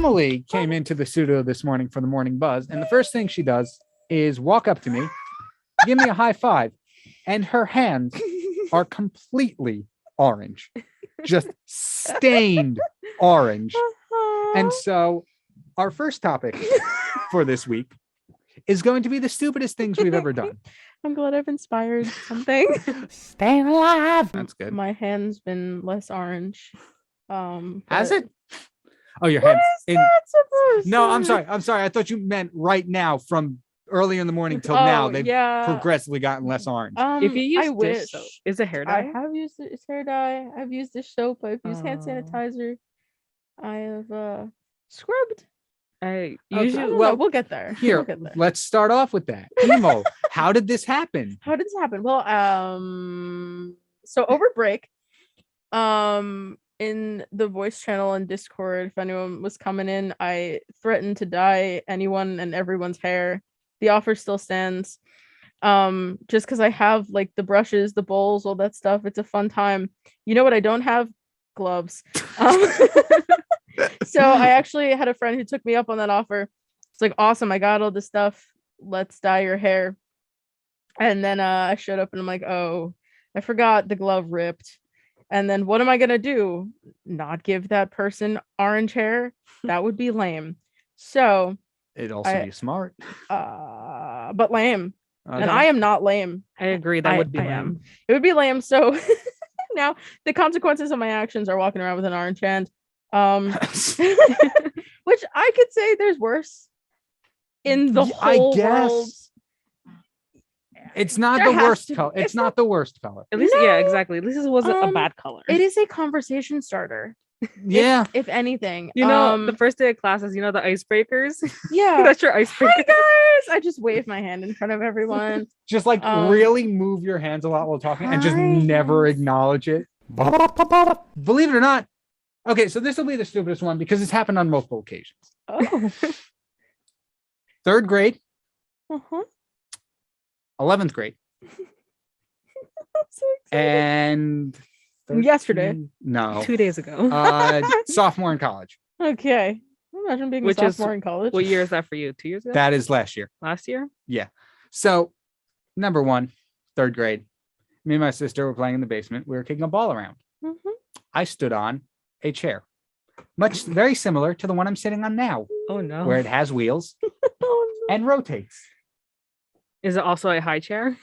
Emily came into the studio this morning for the morning buzz, and the first thing she does is walk up to me, give me a high five, and her hands are completely orange, just stained orange. And so our first topic for this week is going to be the stupidest things we've ever done. I'm glad I've inspired something. Staying alive. That's good. My hand's been less orange. Has it? Oh, your hands. No, I'm sorry. I thought you meant right now from early in the morning till now. They've progressively gotten less orange. If you use dish soap, is it hair dye? I have used it's hair dye. I've used dish soap. I've used hand sanitizer. I have scrubbed. I usually we'll get there. Here, let's start off with that. Emo, how did this happen? Well, so over break, in the voice channel and Discord, if anyone was coming in, I threatened to dye anyone and everyone's hair. The offer still stands. Just because I have like the brushes, the bowls, all that stuff. It's a fun time. You know what I don't have? Gloves. So I actually had a friend who took me up on that offer. It's like, awesome, I got all this stuff. Let's dye your hair. And then I showed up and I'm like, oh, I forgot the glove ripped. And then what am I gonna do? Not give that person orange hair? That would be lame. So it'd also be smart. But lame. Okay. And I am not lame. I agree. That would be lame. It would be lame. So now the consequences of my actions are walking around with an orange hand. Which I could say there's worse in the whole world. It's not the worst color. It's not the worst color. At least, yeah, exactly. At least it wasn't a bad color. It is a conversation starter. Yeah. If anything. You know, the first day of classes, you know, the icebreakers? Yeah. That's your icebreaker. Hi, guys. I just wave my hand in front of everyone. Just like really move your hands a lot while talking and just never acknowledge it. Believe it or not. Okay, so this will be the stupidest one because it's happened on multiple occasions. Oh. 3rd grade. Uh-huh. 11th grade. So and yesterday. No. 2 days ago. Sophomore in college. Okay. Imagine being a sophomore in college. What year is that for you? 2 years ago? That is last year. Last year? Yeah. So, number 1, 3rd grade. Me and my sister were playing in the basement. We were kicking a ball around. Mm-hmm. I stood on a chair. Very similar to the one I'm sitting on now. Oh, no. Where it has wheels and rotates. Is it also a high chair?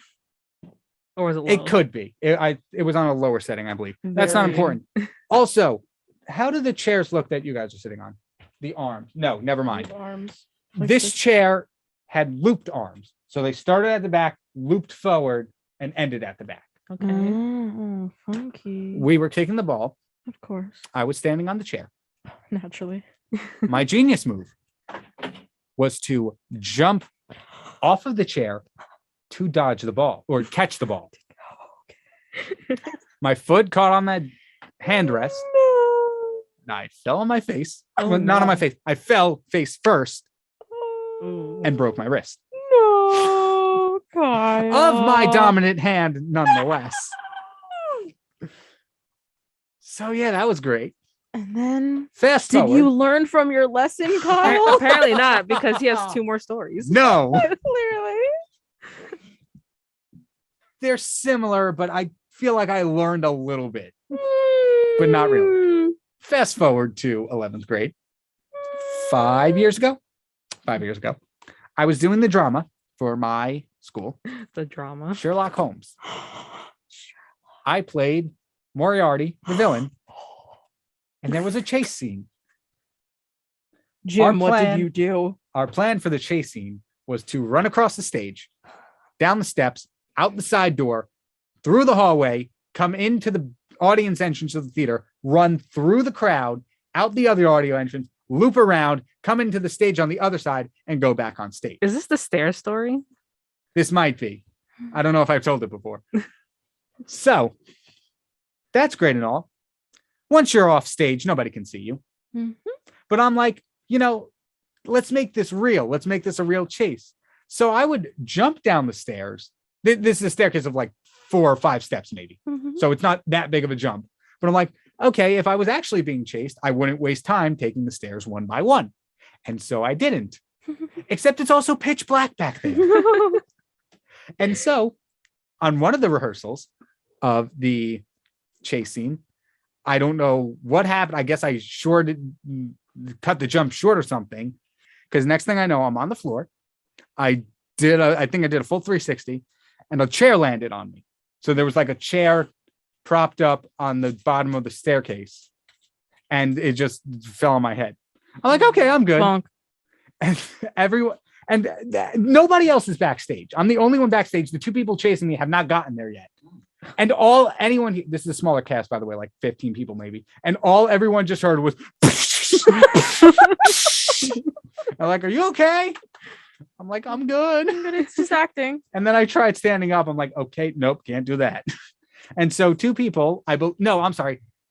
Or was it low? It could be. It was on a lower setting, I believe. That's not important. Also, how do the chairs look that you guys are sitting on? The arms. No, never mind. Arms. This chair had looped arms. So they started at the back, looped forward, and ended at the back. Okay. Oh, funky. We were kicking the ball. Of course. I was standing on the chair. Naturally. My genius move was to jump off of the chair to dodge the ball or catch the ball. My foot caught on that hand rest. No. I fell on my face. Not on my face. I fell face first and broke my wrist. No, Kyle. Of my dominant hand, nonetheless. So yeah, that was great. And then fast did forward. You learn from your lesson, Kyle? Apparently not, because he has 2 more stories. No. Clearly. They're similar, but I feel like I learned a little bit. But not really. Fast forward to 11th grade. 5 years ago. I was doing the drama for my school. The drama. Sherlock Holmes. I played Moriarty, the villain. And there was a chase scene. Jim, what did you do? Our plan for the chase scene was to run across the stage, down the steps, out the side door, through the hallway, come into the audience entrance of the theater, run through the crowd, out the other audio entrance, loop around, come into the stage on the other side, and go back on stage. Is this the stair story? This might be. I don't know if I've told it before. So, that's great and all. Once you're off stage, nobody can see you. Mm-hmm. But I'm like, let's make this real. Let's make this a real chase. So I would jump down the stairs. This is a staircase of like 4 or 5 steps, maybe. Mm-hmm. So it's not that big of a jump. But I'm like, okay, if I was actually being chased, I wouldn't waste time taking the stairs one by one. And so I didn't. Except it's also pitch black back there. And so on one of the rehearsals of the chase scene, I don't know what happened. I guess I cut the jump short or something. Because next thing I know, I'm on the floor. I think I did a full 360 and a chair landed on me. So there was like a chair propped up on the bottom of the staircase and it just fell on my head. I'm like, okay, I'm good. Bonk. And everyone nobody else is backstage. I'm the only one backstage. The two people chasing me have not gotten there yet. And this is a smaller cast, by the way, like 15 people maybe. And everyone just heard was I'm like, are you okay? I'm like, I'm good. It's just acting. And then I tried standing up. I'm like, okay, nope, can't do that. And so the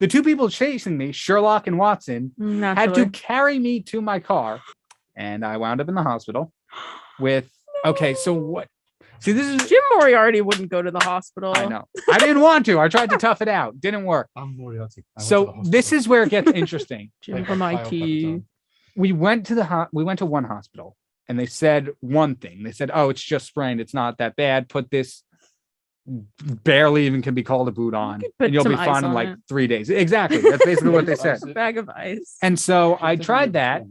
two people chasing me, Sherlock and Watson, had to carry me to my car. And I wound up in the hospital with, okay, so what? See, this is Jim Moriarty wouldn't go to the hospital. I know. I didn't want to. I tried to tough it out. Didn't work. I'm Moriarty. So this is where it gets interesting. Jim from IT. We went to one hospital and they said one thing. They said, oh, it's just sprained. It's not that bad. Put this barely even can be called a boot on and you'll be fine in like 3 days. Exactly. That's basically what they said. A bag of ice. And so I tried that.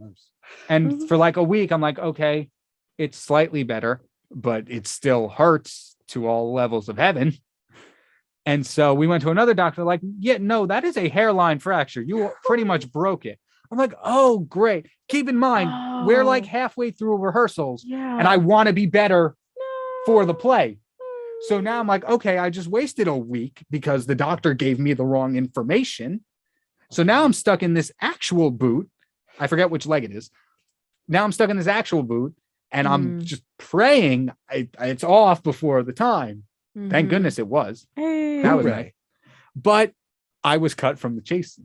And for like a week, I'm like, okay, it's slightly better, but it still hurts to all levels of heaven. And so we went to another doctor, like, yeah, no, that is a hairline fracture. You pretty much broke it. I'm like, oh, great. Keep in mind, we're like halfway through rehearsals and I want to be better for the play. So now I'm like, okay, I just wasted a week because the doctor gave me the wrong information. So now I'm stuck in this actual boot. I forget which leg it is. Now I'm stuck in this actual boot and I'm just praying it's off before the time. Thank goodness it was. Hey. That was nice. But I was cut from the chase.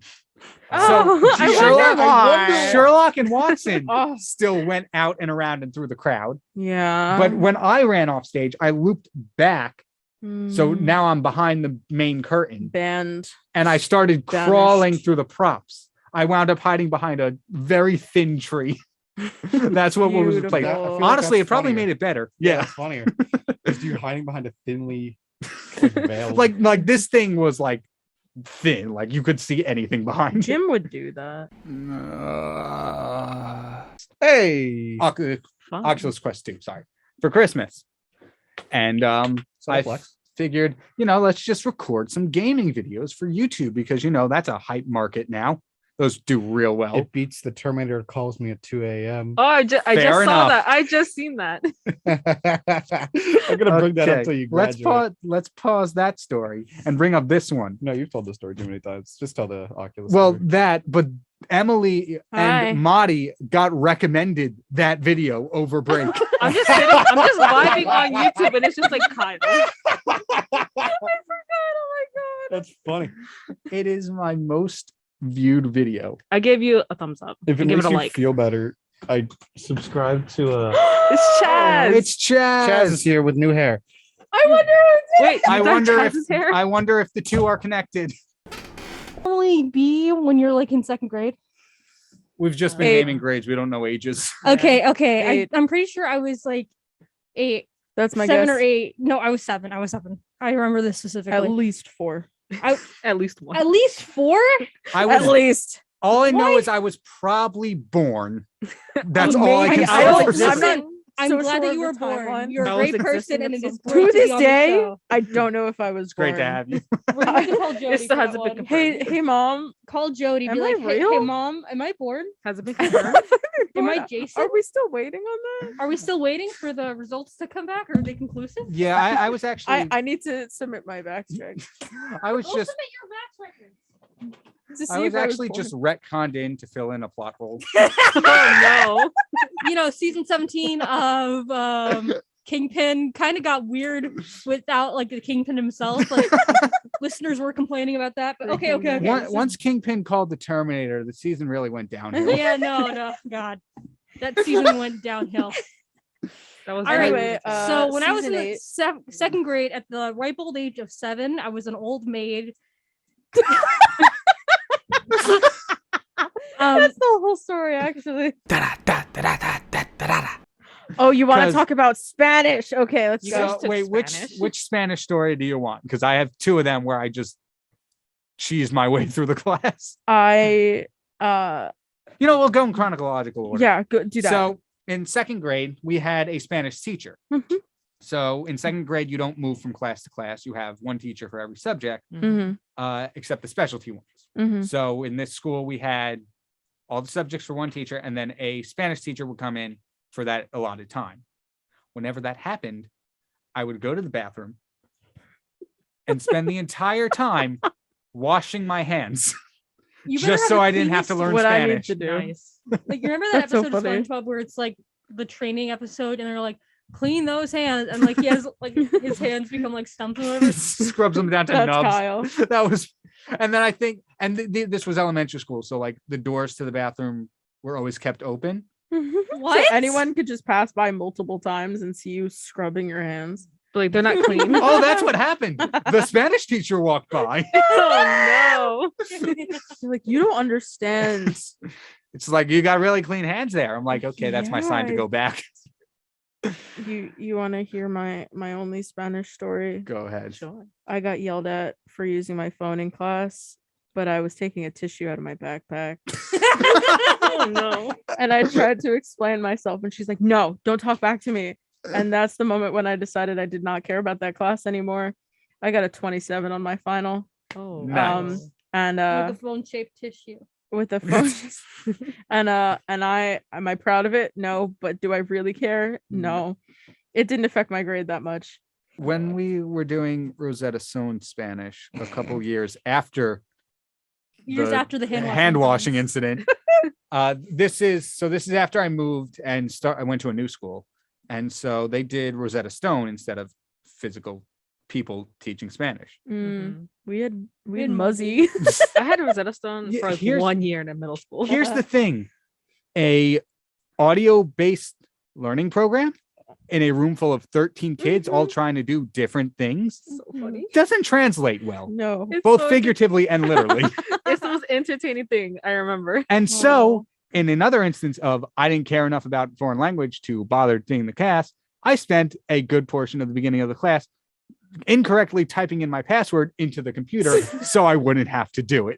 Oh, So Sherlock and Watson still went out and around and through the crowd. Yeah. But when I ran off stage, I looped back. So now I'm behind the main curtain. Band. And I started crawling through the props. I wound up hiding behind a very thin tree. That's what was played. Honestly, it probably made it better. Yeah. It's funnier. Because you're hiding behind a thinly veiled. like this thing was like thin, like you could see anything behind. Jim would do that. Hey, Oculus Quest 2, sorry, for Christmas. And I figured, let's just record some gaming videos for YouTube because that's a hype market now. Those do real well. It beats the Terminator calls me at 2 a.m. Oh, I just saw that. I just seen that. I'm gonna bring that up until you graduate. Let's pause that story and bring up this one. No, you've told the story too many times. Just tell the Oculus. Well, story. but Emily and Marty got recommended that video over break. I'm just vibing on YouTube and it's just like Kyle. I forgot. Oh my god. That's funny. It is my most viewed video. I gave you a thumbs up. If it makes you feel better, I subscribe to It's Chaz. It's Chaz. Chaz is here with new hair. I wonder. Wait, I wonder if the two are connected. Only be when you're like in second grade. We've just been naming grades. We don't know ages. Okay. I'm pretty sure I was like 8. That's my 7 guess. or 8. No, I was 7. I remember this specifically. At least 4. At least 1. At least 4? At least. All I know is I was probably born. That's all I can say. I'm glad that you were born. You're a great person, and it is to this day. I don't know if I was great to have you. We're going to call Jody. It still hasn't been confirmed. Hey, mom. Call Jody. Am Be I like, hey, real? mom, am I born? Has it been confirmed? Am I Jason? Are we still waiting on that? Are we still waiting for the results to come back? Are they conclusive? Yeah, I was actually. I need to submit my backtrack. I was Submit your back records. I was actually just retconned in to fill in a plot hole. Oh no. Season 17 of Kyng-Pin kind of got weird without like the Kyng-Pin himself. Like listeners were complaining about that. But okay. Once Kyng-Pin called the Terminator, the season really went downhill. Yeah, no, God. That season went downhill. That was all right. Anyway, so when I was in season 8. second grade, at the ripe old age of 7, I was an old maid. story, actually. Da-da-da-da-da-da-da-da. Oh, you want to 'Cause- talk about Spanish? Okay, let's You go. guys So took wait, Spanish? which Spanish story do you want? Because I have two of them where I just cheesed my way through the class. I We'll go in chronological order. yeah, go do that. So in second grade, we had a Spanish teacher. Mhm. So in second grade, you don't move from class to class. You have one teacher for every subject, Mhm, except the specialty ones. mhm. So in this school, we had all the subjects for one teacher, and then a Spanish teacher would come in for that allotted time. Whenever that happened, I would go to the bathroom and spend the entire time washing my hands You better just have so the I didn't have to cleanest- learn What I need Spanish. to do. Nice. Like, you remember that That's so episode of funny. SpongeBob where it's like the training episode, and they're like, clean those hands, and like he has like his hands become like stumps or whatever. Scrubs them down to That's nubs. Kyle. That was, and then I think, and this was elementary school, so like the doors to the bathroom were always kept open. What? So anyone could just pass by multiple times and see you scrubbing your hands. But, like they're not clean. Oh, that's what happened. The Spanish teacher walked by. Oh You're like, you don't understand. It's like, you got really clean hands there. I'm like, okay, that's my sign to Yeah. go back. You want to hear my only Spanish story? Go ahead. no. Sure. I got yelled at for using my phone in class, but I was taking a tissue out of my backpack. Oh no. And I tried to explain myself, and she's like, no, don't talk back to me. And that's the moment when I decided I did not care about that class anymore. I got a 27 on my final. Oh. Nice. And With a phone shaped tissue. with the phone. and am I proud of it? No. But do I really care? No. It didn't affect my grade that much. When we were doing Rosetta Stone Spanish a couple years after Years the after the hand washing incident, this is after I moved and I went to a new school, and so they did Rosetta Stone instead of physical people teaching Spanish. Mhm. We had had Muzzy. I had a Rosetta Stone Yeah, for like here's- 1 year in middle school. Here's the thing: a audio-based learning program in a room full of 13 kids all trying to do different things so funny. doesn't translate well, No. It's both so- figuratively and literally. It's the most entertaining thing I remember. And so, in another instance of I didn't care enough about foreign language to bother taking the class, I spent a good portion of the beginning of the class incorrectly typing in my password into the computer so I wouldn't have to do it.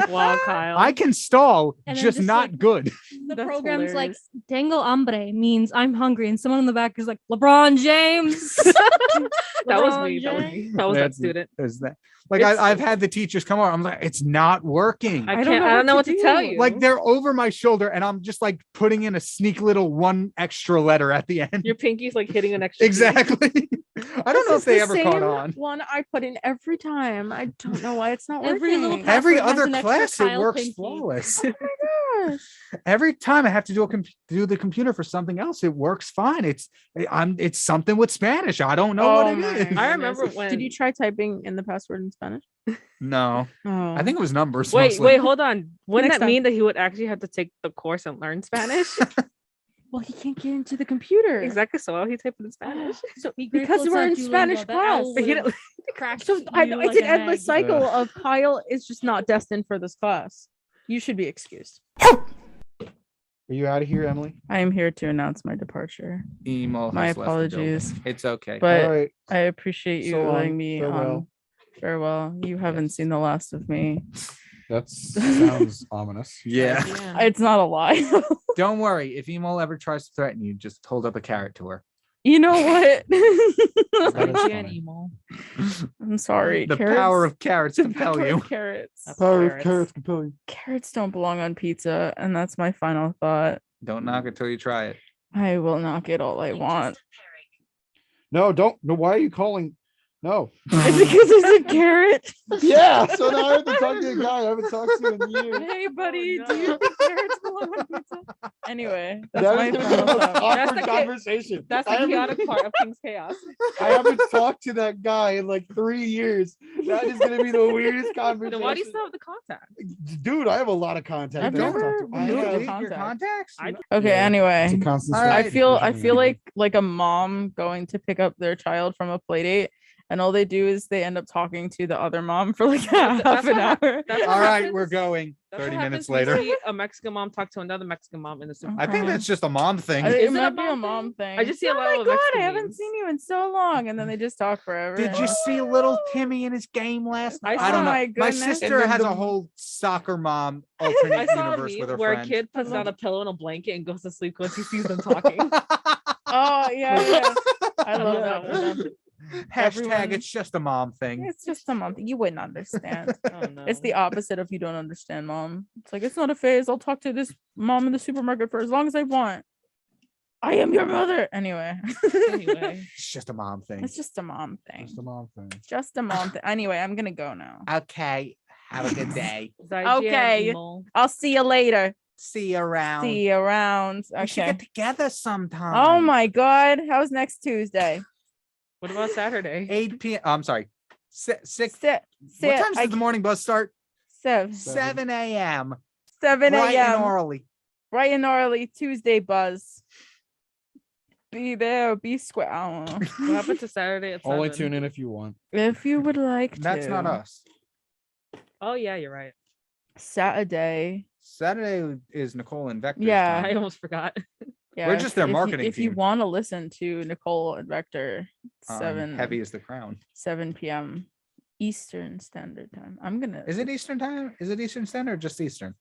Wow, Kyle. I can stall, And then just just, not like, good. The That's program's like, hilarious. Tengo hambre means I'm hungry. And someone in the back is like, LeBron James. That was LeBron me. That was James. me. That was that That's- student. Is that like It's- I've had the teachers come over? I'm like, it's not working. I don't can't. know I don't know what what to to tell do. you. Like they're over my shoulder, and I'm just like putting in a sneak little one extra letter at the end. your pinky's like hitting an extra. key. Exactly. I don't know if they ever caught on. One I put in every time. I don't know why it's not Every working. little Oh Every Password has other an extra class, it Kyle works Pinky. flawless. my gosh. Every time I have to do the computer for something else, it works fine. It's something with Spanish. I don't know Oh what my it is. I remember when. Did you try typing in the password in Spanish? No, Oh. I think it was numbers. Wait, mostly. wait, hold on. Wouldn't Next that time. mean that he would actually have to take the course and learn Spanish? Well, he can't get into the computer. Exactly. So why would he type it in Spanish? So Be because grateful we're in it's not Spanish Duolingo, that class. owl But he would didn't- crack So I know you it's like an an endless egg. cycle of Kyle is just not destined for this class. You should be excused. Are you out of here, Emily? I am here to announce my departure. Emo My has left the building. apologies. It's okay. But All right. I appreciate you So long. letting me Farewell. on. Farewell. You haven't seen the last of me. That sounds ominous. Yeah. It's not a lie. Don't worry. If Emo ever tries to threaten you, just hold up a carrot to her. You know what? That is Yeah, funny. emo. I'm sorry. The power of carrots the compel power you. of carrots. Power of Carrots. carrots compelling. Carrots don't belong on pizza, and that's my final thought. Don't knock it till you try it. I will not get all I want. No, don't. No, why are you calling? No. It's because it's a carrot. Yeah. So now I have to talk to a guy I haven't talked to in years. Hey, buddy, no. do you think carrots belong on pizza? Anyway, that's That my is the final most thought. awkward the cha- conversation. That's I the haven't- chaotic part of King's Chaos. I haven't talked to that guy in like 3 years. That is gonna be the weirdest conversation. Then why do you still have the contact? Dude, I have a lot of contact. I've that I don't never talk to. I been have- to Delete your contacts. contacts? I- Okay, Yeah. anyway. It's a constant All right. I struggle. feel like a mom going to pick up their child from a play date and all they do is they end up talking to the other mom for like half an hour. That's All what right, happens- we're going. that's 30 what minutes happens when you later. see a Mexican mom talk to another Mexican mom in the super. I think that's just a mom thing. I think Is it it a might be a mom mom thing? thing. I just see a oh lot my of god, I Mexican haven't memes. seen you in so long, and then they just talk forever. Did and you I'm see little Timmy in his game last night? I I don't saw- know. my My goodness. sister And then has the- a whole soccer mom I alternate saw a universe with her meme where a friend. kid puts down a pillow and a blanket and goes to sleep once he sees them talking. Oh yeah. I love that one. Hashtag Everyone- it's just a mom thing. It's just a month. You wouldn't understand. Oh no. It's the opposite of you don't understand, mom. It's like it's not a phase. I'll talk to this mom in the supermarket for as long as I want. I am your mother. Anyway. Anyway. It's just a mom thing. It's just a mom thing. Just a mom thing. Just a mom thing. Anyway, I'm gonna go now. Okay. Have a good day. Okay. I'll see you later. See you around. See you around. We should Okay. get together sometime. Oh my god. How's next Tuesday? What about Saturday? 8 p.m. I'm sorry. 6. Sit. What time does the morning bus start? 7 7 a.m. 7 Bright and a.m. early. Bright and early Tuesday buzz. Be there, be square. I don't know. What happened to Saturday at 7? Only tune in if you want. If you would like to. That's not us. Oh yeah, you're right. Saturday. Saturday is Nicole and Vector's Yeah. I time. almost forgot. Yeah, We're just their marketing If you team. want to listen to Nicole and Vector, 7 Heavy is the crown. 7 p.m. Eastern Standard Time. I'm gonna. Is it Eastern time? Is it Eastern Standard or just Eastern?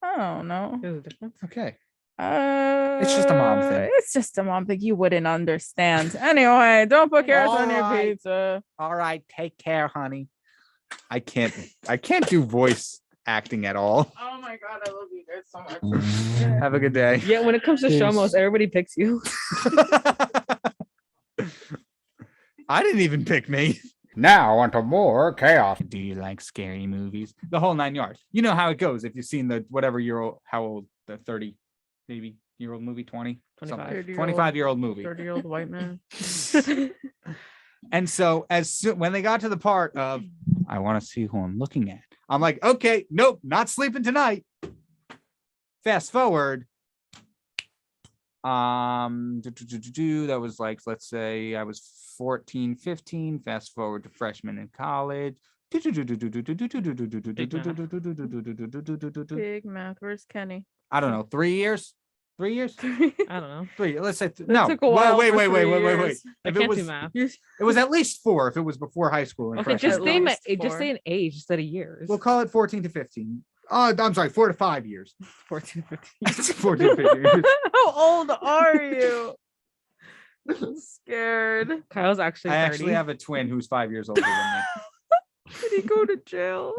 I don't know. There's a difference. Okay. It's just a mom thing. It's just a mom thing. You wouldn't understand. Anyway, don't put carrots on your Alright. pizza. All right. Take care, honey. I can't do voice acting at all. Oh my god, I love you guys so much. Have a good day. Yeah, when it comes to Peace. Shomos, everybody picks you. I didn't even pick me. Now onto more chaos. Do you like scary movies? The whole 9 yards. You know how it goes if you've seen the whatever year old, how old, the 30 maybe year old movie, 20, 25. 25-year-old movie. 30-year-old white man. And so when they got to the part of I want to see who I'm looking at, I'm like, okay, nope, not sleeping tonight. Fast forward. That was like, let's say I was 14, 15. Fast forward to freshman in college. Big math. Where's Kenny? I don't know, 3 years. 3 years? I don't know. 3. Let's say It no. took a while Wait. for 3 Wait. years. I If can't it was, do math. it was at least 4 if it was before high school. And Okay, freshman. just At say least just 4. say an age instead of years. We'll call it 14 to 15. I'm sorry, 4 to 5 years. 14, 15. 14 to 15 years. How old are you? I'm scared. Kyle's actually 30. I actually have a twin who's 5 years older than me. Did he go to jail?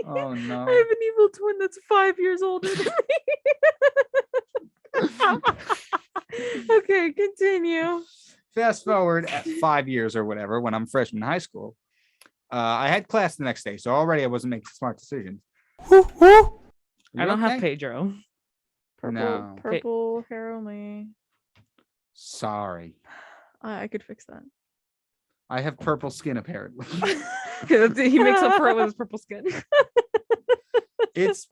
Oh no. I have an evil twin that's 5 years older than me. Okay, continue. Fast forward at 5 years or whatever, when I'm freshman in high school, I had class the next day, so already I wasn't making smart decisions. I You don't have okay? Pedro. Purple, No. purple hair only. Sorry, I could fix that. I have purple skin apparently. He makes up for it with his purple skin. It's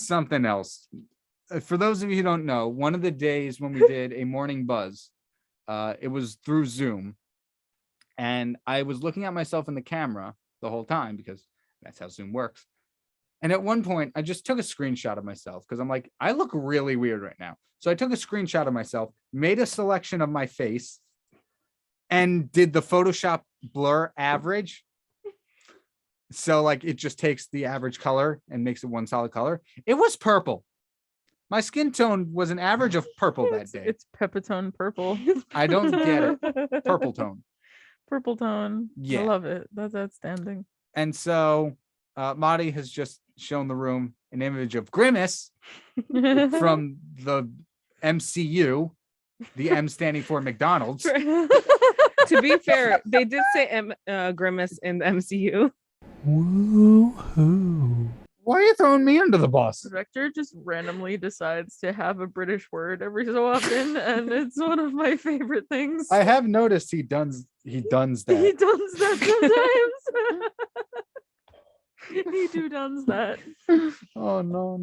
something else. For those of you who don't know, one of the days when we did a morning buzz, it was through Zoom, and I was looking at myself in the camera the whole time because that's how Zoom works. And at one point, I just took a screenshot of myself because I'm like, I look really weird right now. So I took a screenshot of myself, made a selection of my face, and did the Photoshop blur average. So like it just takes the average color and makes it one solid color. It was purple. My skin tone was an average of purple that day. It's Pepitone purple. I don't get it. Purple tone. Purple tone. Yeah. I love it. That's outstanding. And so Marty has just shown the room an image of Grimace from the MCU, the M standing for McDonald's. To be fair, they did say Grimace in the MCU. Woo-hoo. Why are you throwing me under the bus? Vector just randomly decides to have a British word every so often, and it's one of my favorite things. I have noticed he does He that. does that sometimes. He does that. Oh no.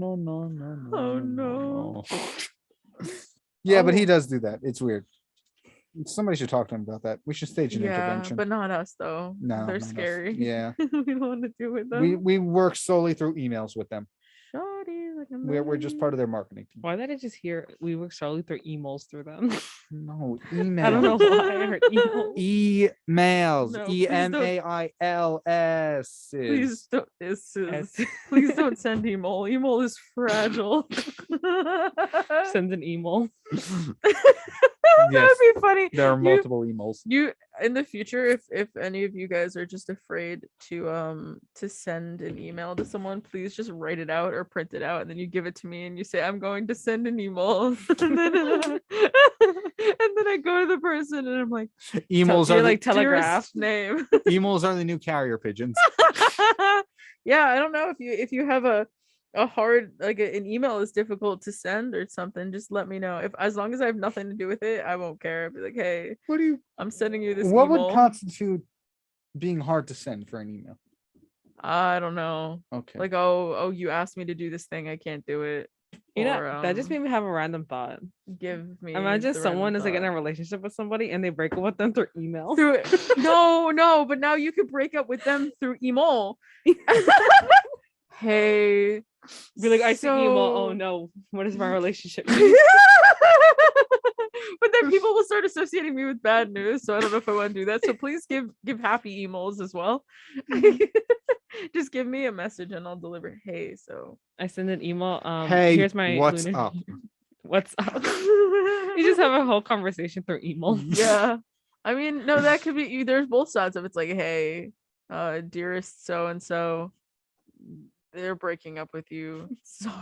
Oh no. Yeah, but he Oh. does do that. It's weird. Somebody should talk to him about that. We should stage an Yeah, intervention. but not us though. No, They're not us. scary. Yeah. we don't want to deal with them. We work solely through emails with them. Shawty, like a We're just part of their marketing team. Why did I just hear we work solely through emails through them? No, emails. I don't know why I heard emails. Emails. No, please don't. EMAILS. Please don't. S. Please don't send email. Email is fragile. Send an email. That Yes, would be funny. there are You- multiple emails. You in the future, if any of you guys are just afraid to send an email to someone, please just write it out or print it out, and then you give it to me, and you say, "I'm going to send an email," and then I go to the person, and I'm like, Emails You're are like the, telegraph. "Dearest name." emails are the new carrier pigeons. Yeah, I don't know if you have a hard like an email is difficult to send or something, just let me know. If as long as I have nothing to do with it, I won't care. I'll be like, hey, What do you? I'm sending you this What email. would constitute being hard to send for an email? I don't know. Okay. Like, oh, you asked me to do this thing, I can't do it. You know, Or, that just made me have a random thought. give me. Imagine the someone random is like in a thought. relationship with somebody and they break up with them through email. Through no, but now you could break up with them through email. Hey, Be like, I see email. Oh so- no, what is my relationship? But then people will start associating me with bad news, so I don't know if I want to do that. So please give happy emails as well. Just give me a message and I'll deliver. Hey, so I send an email. Hey, here's my what's lunar- up? What's up? You just have a whole conversation through email. yeah. I mean, no, that could be there's both sides of it. It's like, hey, dearest so and so, they're breaking up with you. Sorry.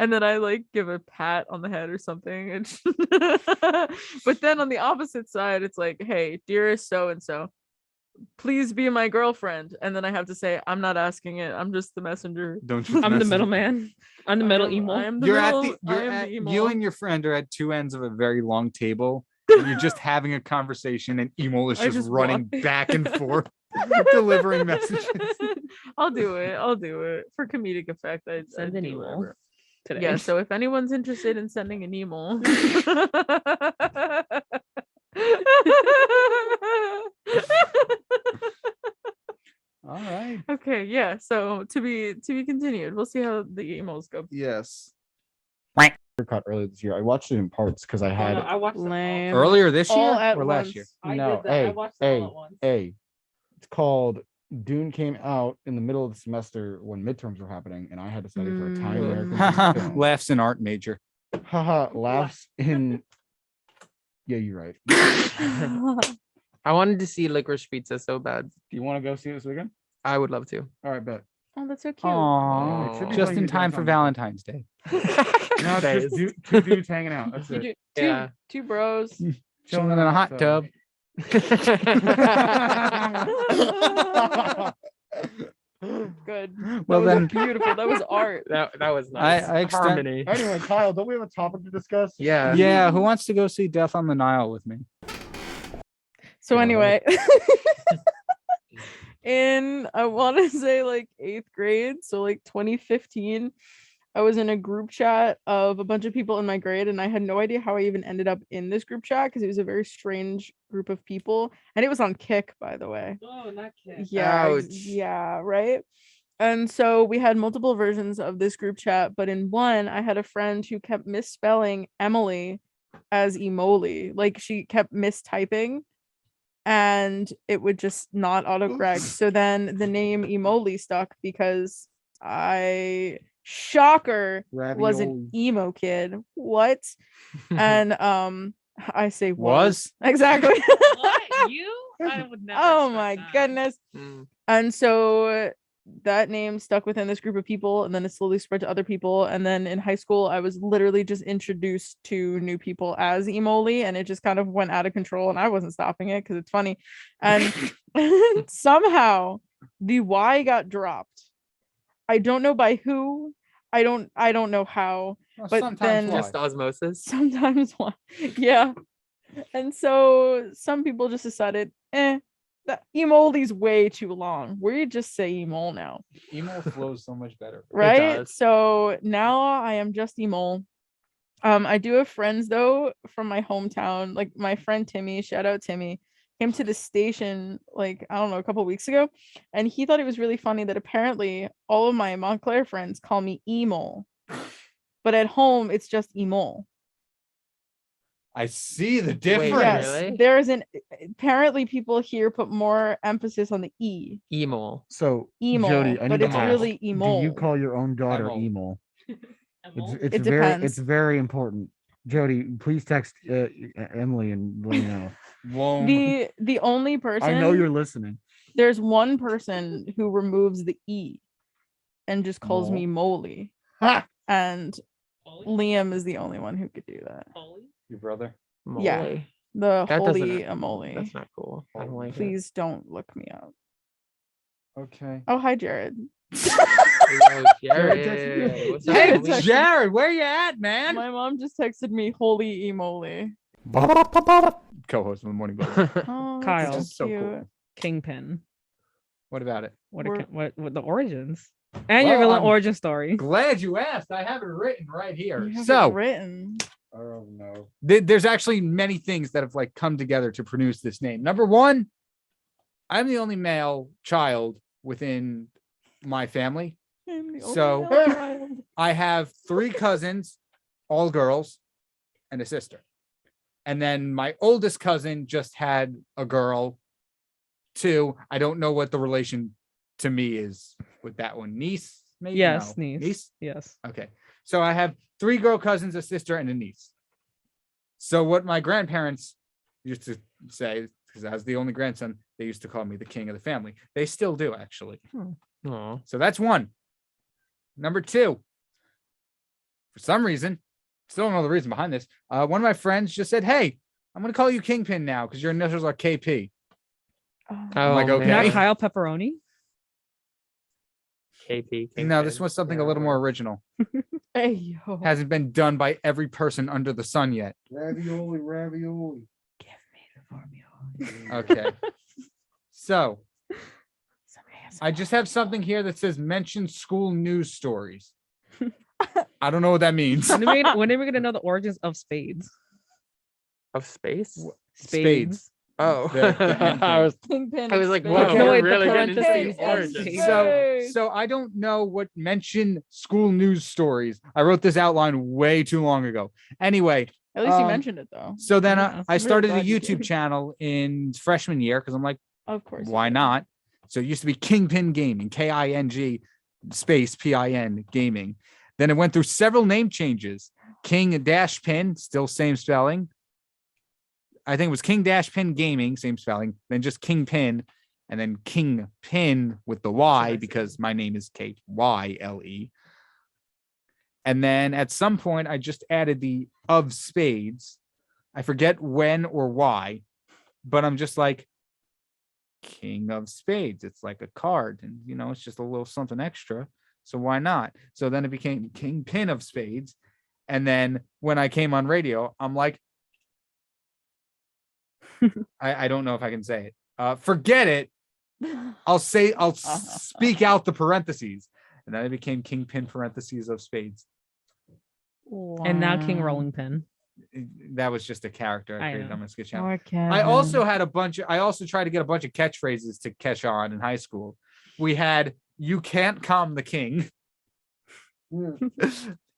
And then I like give a pat on the head or something. And but then on the opposite side, it's like, hey, dearest so and so, please be my girlfriend. And then I have to say, I'm not asking it. I'm just the messenger. Don't you? I'm the message- middleman. I'm the middle email. I am the You're middle, at the. I You're am at. the You emo. and your friend are at two ends of a very long table. And you're just having a conversation, and email is I just just running walk- back and forth, delivering messages. I'll do it for comedic effect. I Send an do email whatever. today. Yeah, so if anyone's interested in sending an email. All right. Okay, yeah. So to be continued. We'll see how the emails go. Yes. Cut earlier this year. I watched it in parts because I had I watched it all. Lame. Earlier this All year at or last year? once. I No, did that. I hey, watched it hey, all at once. hey. It's called Dune came out in the middle of the semester when midterms were happening, and I had to study for Italian American film. Laughs an art major. Haha, laughs in. Yeah, you're right. I wanted to see Licorice Pizza so bad. Do you want to go see it this weekend? I would love to. All right, bet. Oh, that's so cute. Aww. it should be Just fun in to do time for something. Valentine's Day. No, it's Days. just two dudes hanging out. That's it. Yeah. Two bros. Chilling in a hot tub. Good. Well, That was then- beautiful. That was art. that was nice. I extend- Harmony. Anyway, Kyle, don't we have a topic to discuss? Yeah. Yeah, who wants to go see Death on the Nile with me? So Go anyway, in I want to say like 8th grade, so like 2015, I was in a group chat of a bunch of people in my grade, and I had no idea how I even ended up in this group chat because it was a very strange group of people, and it was on Kick, by the way. Oh, not kidding. Yeah, Ouch. yeah, right. And so we had multiple versions of this group chat, but in one, I had a friend who kept misspelling Emily as Emoli. Like she kept mistyping and it would just not autocorrect. So then the name Emoli stuck because shocker, was an emo kid. What? And I say Was? exactly. What? You? I would never. Oh expect my that. goodness. Mm. And so that name stuck within this group of people, and then it slowly spread to other people. And then in high school, I was literally just introduced to new people as Emoli, and it just kind of went out of control. And I wasn't stopping it because it's funny. And somehow the Y got dropped. I don't know by who. I don't know how. But sometimes then- why? Just osmosis. Sometimes one. Yeah. And so some people just decided, that Emoli's way too long. We just say Emol now. Emo flows so much better. Right? does. So now I am just Emol. I do have friends though from my hometown. Like my friend Timmy, shout out Timmy, came to the station like I don't know a couple weeks ago, and he thought it was really funny that apparently all of my Montclair friends call me Emo, but at home it's just Emo. I see the Wait, difference. Yes, really? there's an apparently people here put more emphasis on the E, Emo. So emo, Jody, I but need it's to ask, really do emo. you call your own daughter Emo. emo? It's It very depends. very important. Jody, please text Emily and let me know. Whoa. The only person I know you're listening. there's one person who removes the E and just calls me Molly. Ha! And Liam is the only one who could do that. Your brother. Yeah. Moly. The That doesn't- holy Amoli. That's not cool. I don't like it. Please don't look me up. Okay. Oh, hi, Jared. Yo, Jared, Jared, what's up, Hey, Jared homie? texted- Jared, where you at, man? My mom just texted me holy Emoli. Co-host of the morning buzz. Oh, Kyle. that's so So cool. cute. Kingpin. What about it? What the origins? And your Well, villain I'm origin story. Glad you asked. I have it written right here. You have it So written. Oh no. there's actually many things that have like come together to produce this name. Number one, I'm the only male child within my family. I'm the only So- male child. I have 3 cousins, all girls, and a sister. And then my oldest cousin just had a girl, too. I don't know what the relation to me is with that one. Niece, maybe? Yes, No. niece. Yes. Okay. So I have 3 girl cousins, a sister, and a niece. So what my grandparents used to say, because I was the only grandson, they used to call me the king of the family. They still do, actually. Aw. So that's one. Number 2, for some reason, still don't know the reason behind this. One of my friends just said, "Hey, I'm going to call you Kyng-Pin now because your initials are KP." I'm like, Oh, okay. Not man. Kyle Pepperoni. KP. No, this Kingpin. was something Yeah, a little more whatever. original. Hey, yo. Hasn't been done by every person under the sun yet. Ravioli, ravioli. Give me the formula. Okay. So I just have something here that says mention school news stories. I don't know what that means. When are we gonna know the origins of spades? Of space? Spades. Oh. The end I was Kingpin I was like, Spades. whoa, No, we're wait, the really getting into parentheses the of origins. Spades. So I don't know what mention school news stories. I wrote this outline way too long ago. Anyway, At least you um, mentioned it though. so then Yeah, I I'm really started a glad you YouTube did. channel in freshman year because I'm like, Of course. you why did. not? So it used to be Kyng-Pin Gaming, King space PIN Gaming. Then it went through several name changes. King-Pin, still same spelling. I think it was King-Pin Gaming, same spelling. Then just Kyng-Pin, and then Kyng-Pin with the Y because my name is Kyle. And then at some point, I just added the of spades. I forget when or why, but I'm just like, King of Spades. It's like a card, and it's just a little something extra. So why not? So then it became Kyng-Pin of Spades. And then when I came on radio, I'm like, I don't know if I can say it. Forget it. I'll speak out the parentheses. And then it became Kyng-Pin parentheses of Spades. And now King Wow. Rolling Pin. That was just a character I I created know. on my sketch channel. Poor I also Kevin. I also tried to get a bunch of catchphrases to catch on in high school. We had, "You can't calm the king."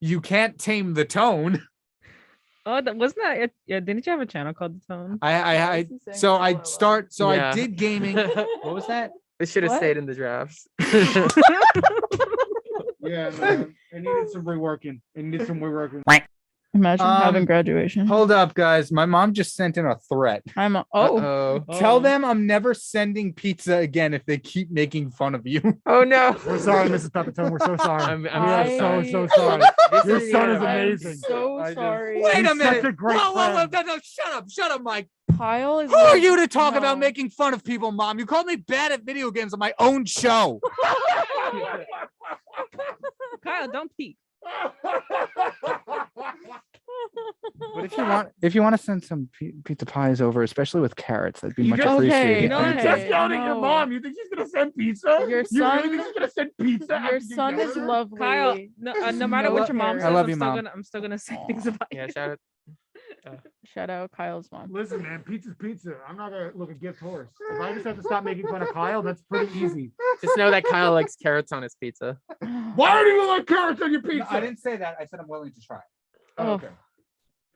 "You can't tame the tone." Oh, wasn't that it? Yeah, didn't you have a channel called The Tone? I Yeah. did gaming. What was that? It should have What? stayed in the drafts. Yeah, man. It needed some reworking. It needed some reworking. Imagine having Um, graduation. Hold up, guys. My mom just sent in a threat. Oh, Uh-oh. Tell them I'm never sending pizza again if they keep making fun of you. Oh no. We're sorry, Mrs. Pepitone. We're so sorry. I'm we are so so sorry. sorry. This Your isn't son even is a- I'm amazing. so I just- sorry. Wait a He's such minute. a great Whoa, friend. no, shut up, Mike. Kyle is. Who are like- you to talk about no. making fun of people, Mom? You called me bad at video games on my own show. Kyle, don't peek. But if you want to send some pizza pies over, especially with carrots, that'd be You much just- appreciated. Okay, You okay. just yelled at your no. mom. You think she's gonna send pizza? Your You really son- think she's gonna send pizza? Your after you son yell is at her? lovely. Kyle, no matter No what your mom care. says, I love I'm you, still Mom. gonna I'm still gonna say things about Yeah, shout out. Shout out Kyle's mom. Listen, man, pizza's pizza. I'm not gonna look a gift horse. If I just have to stop making fun of Kyle, that's pretty easy. Just know that Kyle likes carrots on his pizza. Why do you like carrots on your No, pizza? I didn't say that. I said I'm willing to try. Oh. Okay.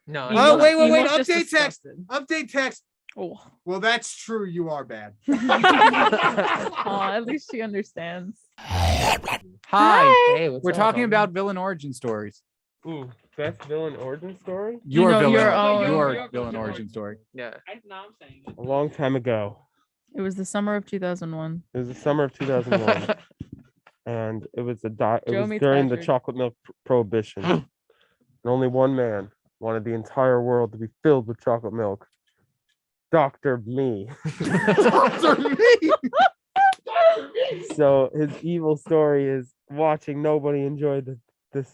No. Emo- Oh, wait. Emo's just Update text. disgusted. Update text. Oh. Well, that's true. You are bad. Aw, at least she understands. Hi. Hey, what's We're up, talking homie? about villain origin stories. Ooh, best villain origin story? Your know, villain, your own. your villain origin story. Yeah. A long time ago. It was the summer of 2001. It was the summer of 2001, and it was Joe was meets during the Patrick. chocolate milk prohibition. And only one man wanted the entire world to be filled with chocolate milk. Dr. Me. Dr. Me. So his evil story is watching nobody enjoy the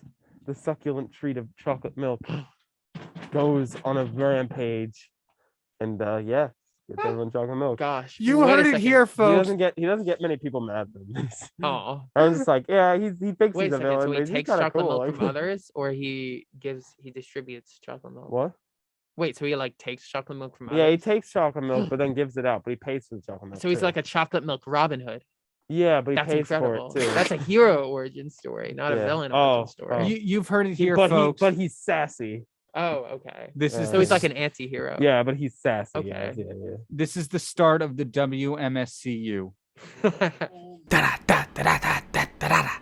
succulent treat of chocolate milk. Goes on a rampage, and yeah, gets everyone chocolate milk. Gosh. You wait a heard it second. here, He folks. doesn't get many people mad than this. Oh. I was just like, yeah, he thinks Wait he's a a second. villain, So but he he's takes kinda chocolate cool, milk like- from others, or he distributes chocolate milk. What? Wait, so he like takes chocolate milk from Yeah, he others? takes chocolate milk, but then gives it out. But he pays for the chocolate milk. So he's too. like a chocolate milk Robin Hood. yeah, but he That's pays incredible. for it too. That's a hero origin story, not a Yeah. villain Oh, origin story. oh. You've heard it here, but folks. but he's sassy. Oh, okay. This is Yeah. So he's like an anti-hero. Yeah, but he's sassy. Okay. Yeah. this is the start of the WMSCU.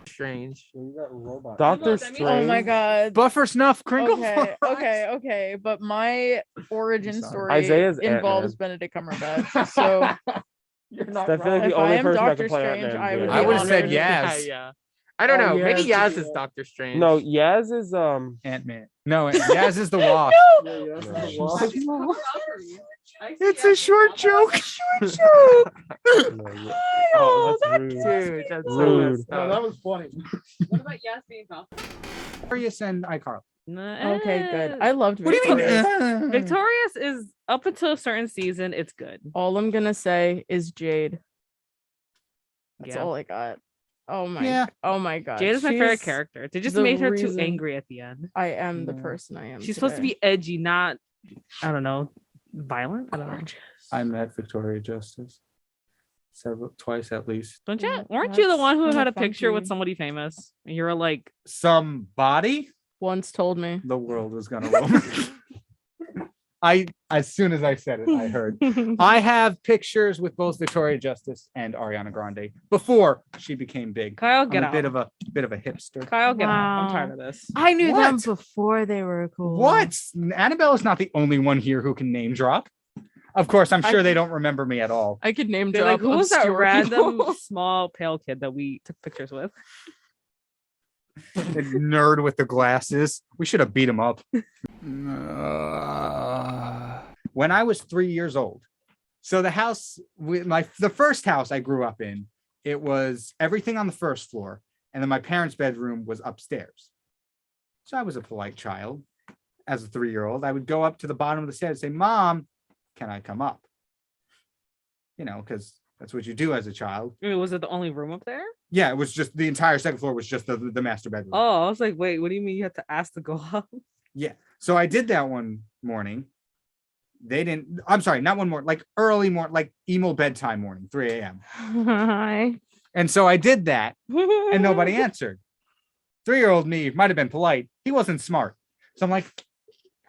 Strange. Doctor I mean- Strange. Oh my god. Buffer snuff crinkle. Okay, fries. okay. But my origin sorry. story Isaiah's involves Ant-Man. Benedict Cumberbatch. So You're not I feel like wrong. If the only I am person that Doctor can play Strange, Ant-Man. I would I be would have said honored. Yeah, Yaz. yeah. I don't Oh, know. Maybe Yaz Yaz could is be, Doctor Strange. No, Yaz is Ant-Man. No, Yaz is the wasp. It's a short joke. Oh, that's rude. Dude, that's so Rude. messed No, up. that was funny. What about Yas being Victorious and iCarly. Okay, good. I loved What do you mean? Victorious. Victorious is up until a certain season, it's good. All I'm gonna say is Jade. That's Yeah. all I got. Oh my Yeah. oh my god. Jade is my favorite She's- character. They just the made her too reason- angry at the end. I am the Yeah. person I am. She's supposed to today. be edgy, not I don't know, violent. I don't know. I met Victoria Justice twice at least. Don't you? Yeah, Weren't you the that's one who kinda had a picture with funky. somebody famous? And you were like, Somebody, once told me. the world was gonna roll. As soon as I said it, I heard. I have pictures with both Victoria Justice and Ariana Grande before she became big. Kyle, I'm get a out. bit of a hipster. Kyle, get out. I'm Wow. tired of this. I knew them What? before they were cool. What? Annabelle is not the only one here who can name drop. Of course, I'm I- sure they don't remember me at all. I could name They're like, drop who was that obscure random people. small pale kid that we took pictures with? The nerd with the glasses. We should have beat him up. When I was 3 years old, so the house, the first house I grew up in, it was everything on the first floor, and then my parents' bedroom was upstairs. So I was a polite child. As a 3-year-old, I would go up to the bottom of the stairs and say, "Mom, can I come up?" You know, because that's what you do as a child. I mean, was it the only room up there? Yeah, it was just the entire second floor was just the master bedroom. Oh, I was like, wait, what do you mean you have to ask to go up? Yeah. So I did that one morning. They didn't, I'm sorry, not one morning, like early morning, like emo bedtime morning, 3 a.m. Hi. And so I did that and nobody answered. 3-year-old me might have been polite. He wasn't smart. So I'm like,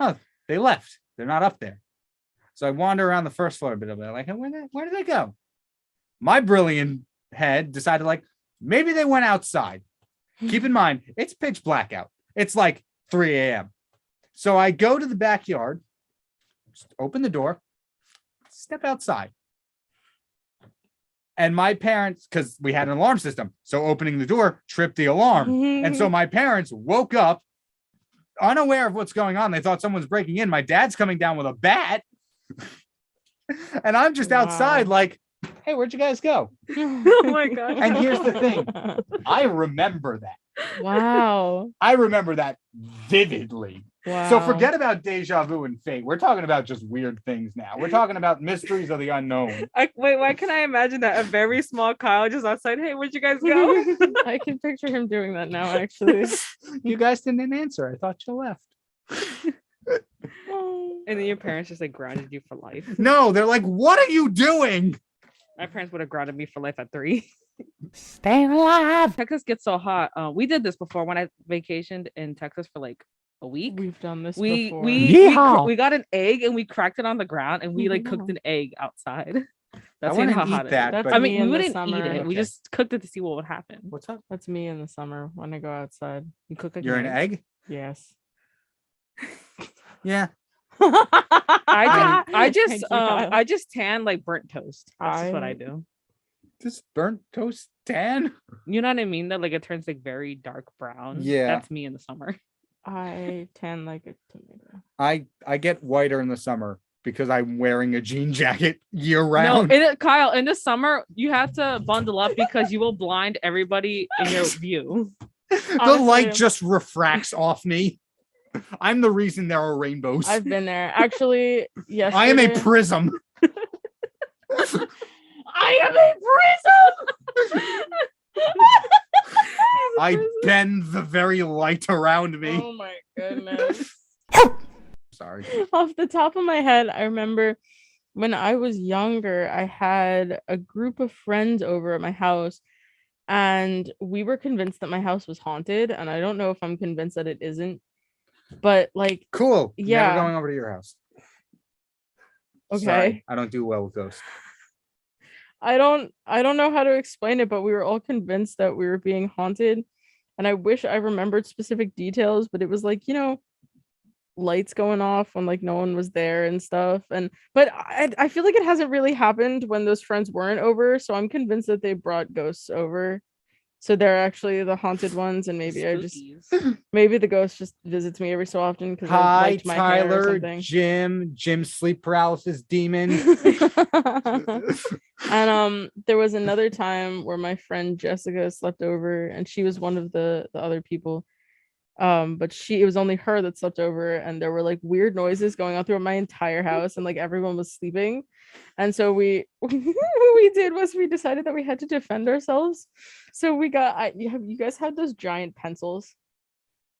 oh, they left. They're not up there. So I wander around the first floor a bit, like, hey, where did they go? My brilliant head decided, like, maybe they went outside. Keep in mind, it's pitch black out. It's like 3 a.m. So I go to the backyard, just open the door, step outside. And my parents, because we had an alarm system, so opening the door tripped the alarm. And so my parents woke up unaware of what's going on. They thought someone's breaking in. My dad's coming down with a bat. And I'm just outside like, hey, where'd you guys go? Oh my god. And here's the thing. I remember that. Wow. I remember that vividly. Wow. So forget about deja vu and fate. We're talking about just weird things now. We're talking about mysteries of the unknown. Wait, why can I imagine that a very small Kyle just outside? Hey, where'd you guys go? I can picture him doing that now, actually. You guys didn't answer. I thought you left. And then your parents just like grounded you for life. No, they're like, what are you doing? My parents would have grounded me for life at 3. Stay alive. Texas gets so hot. We did this before when I vacationed in Texas for like a week. We've done this We before. we got an egg and we cracked it on the ground and we like cooked an egg outside. That's wouldn't how eat hot that, it is. but- I me mean, in we the wouldn't eat summer. it. We Okay. just cooked it to see what would happen. What's up? That's me in the summer when I go outside. You cook like You're an egg? Yes. Yeah. I just Thank you, Kyle. I just tan like burnt toast. That's just what I do. Just burnt toast tan? You know what I mean? That like it turns like very dark brown. Yeah. That's me in the summer. I tan like a tomato. I get whiter in the summer because I'm wearing a jean jacket year No, round. Kyle, in the summer you have to bundle up because you will blind everybody in your view. The Honestly, light just refracts off me. I'm the reason there are rainbows. I've been there. Actually, yes. I am a prism. I am a prism. I bend the very light around me. Oh my goodness. Sorry. Off the top of my head, I remember when I was younger, I had a group of friends over at my house, and we were convinced that my house was haunted. And I don't know if I'm convinced that it isn't, but like, Cool. Yeah. Never going over to your house. okay. Sorry, I don't do well with ghosts. I don't know how to explain it, but we were all convinced that we were being haunted. And I wish I remembered specific details, but it was like, lights going off when like no one was there and stuff. But I feel like it hasn't really happened when those friends weren't over. So I'm convinced that they brought ghosts over. So they're actually the haunted ones, and maybe maybe the ghost just visits me every so often because I Hi, liked my hair or Tyler, something. Jim's sleep paralysis demon. And there was another time where my friend Jessica slept over, and she was one of the other people. But it was only her that slept over, and there were like weird noises going on throughout my entire house, and like everyone was sleeping. And so we what we did was we decided that we had to defend ourselves. So we got have you guys had those giant pencils?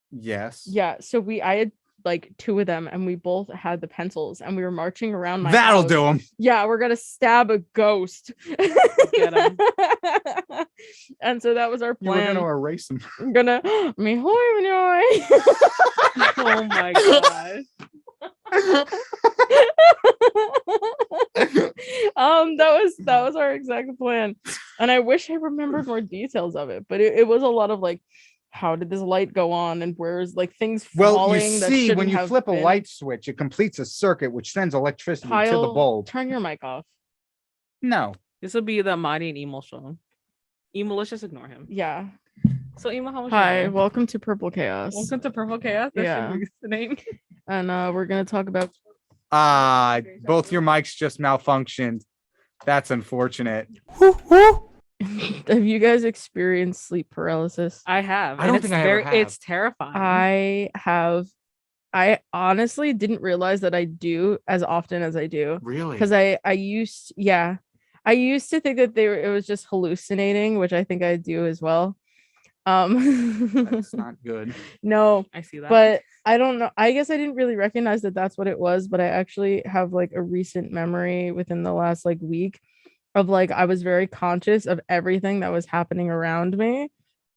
Yes. Yeah. So I had like 2 of them, and we both had the pencils, and we were marching around my That'll house. do him. Yeah, we're gonna stab a ghost. Get 'em. And so that was our You were plan. going to erase him. I'm gonna me hoy. Oh my gosh. That was our exact plan. And I wish I remembered more details of it, but it was a lot of like, how did this light go on, and where's like things Well, falling you that see, when shouldn't you have flip a been? light switch, it completes a circuit which sends electricity to the Kyle, bulb. turn your mic off. No. This will be the Mighty and Emo show. Emo, let's just ignore him. Yeah. So Emo, how was your Hi, day? welcome to Purple Chaos. Welcome to Purple Chaos. That Yeah. should be the name. And we're gonna talk about Both your mics just malfunctioned. That's unfortunate. have you guys experienced sleep paralysis? I have. I don't and think it's I ever have. It's terrifying. I have. I honestly didn't realize that I do as often as I do, Really? because I used to think that it was just hallucinating, which I think I do as well. That's not good. No, I see that. but I don't know. I guess I didn't really recognize that that's what it was, but I actually have like a recent memory within the last like week of like I was very conscious of everything that was happening around me,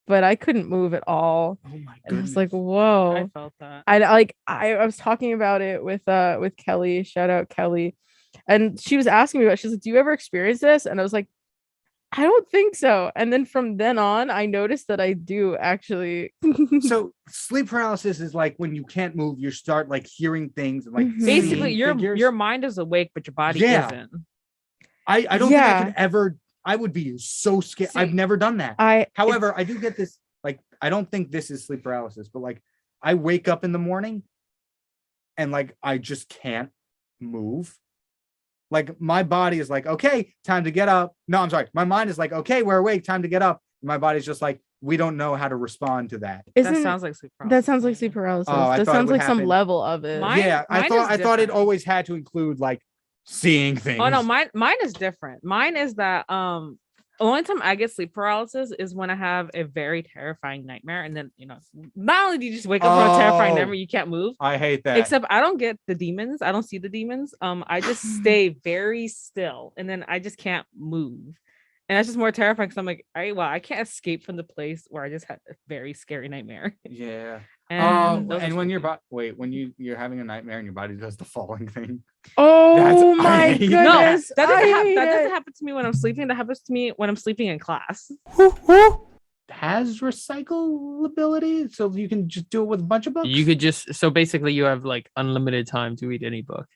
but I couldn't move at all. Oh my And I was goodness. like, whoa. I felt that. I was talking about it with Kelly, shout out Kelly, and she was asking me about, she's like, do you ever experience this? And I was like, I don't think so. And then from then on, I noticed that I do actually. So sleep paralysis is like when you can't move, you start like hearing things and like Mhm. Basically, seeing your figures. mind is awake, but your body Yeah. isn't. I don't think I Yeah. could ever. I would be so scared. See, I've never done that. I However, I do get this. Like, I don't think this is sleep paralysis, but like, I wake up in the morning, and like I just can't move. Like my body is like, okay, time to get up. No, I'm sorry. My mind is like, okay, we're awake, time to get up. My body's just like, we don't know how to respond to that. That Isn't sounds like sleep that paralysis. sounds like sleep paralysis? Oh, I That thought it sounds would like some happen. level of it. Mine- Yeah, mine I is thought it different. always had to include like seeing things. Oh no, mine is different. Mine is that the only time I get sleep paralysis is when I have a very terrifying nightmare, and then not only do you just wake up from a terrifying Oh. nightmare, you can't move. I hate that. Except I don't get the demons. I don't see the demons. I just stay very still, and then I just can't move, and that's just more terrifying. Because I'm like, all right, well, I can't escape from the place where I just had a very scary nightmare. yeah. And, those are And when your spooky. when you're having a nightmare and your body does the falling thing. Oh I my hate No, goodness! that I doesn't, hate that doesn't it. happen to me when I'm sleeping. That happens to me when I'm sleeping in class. Has recyclability, so you can just do it with a bunch of books. You could just so basically you have like unlimited time to read any book.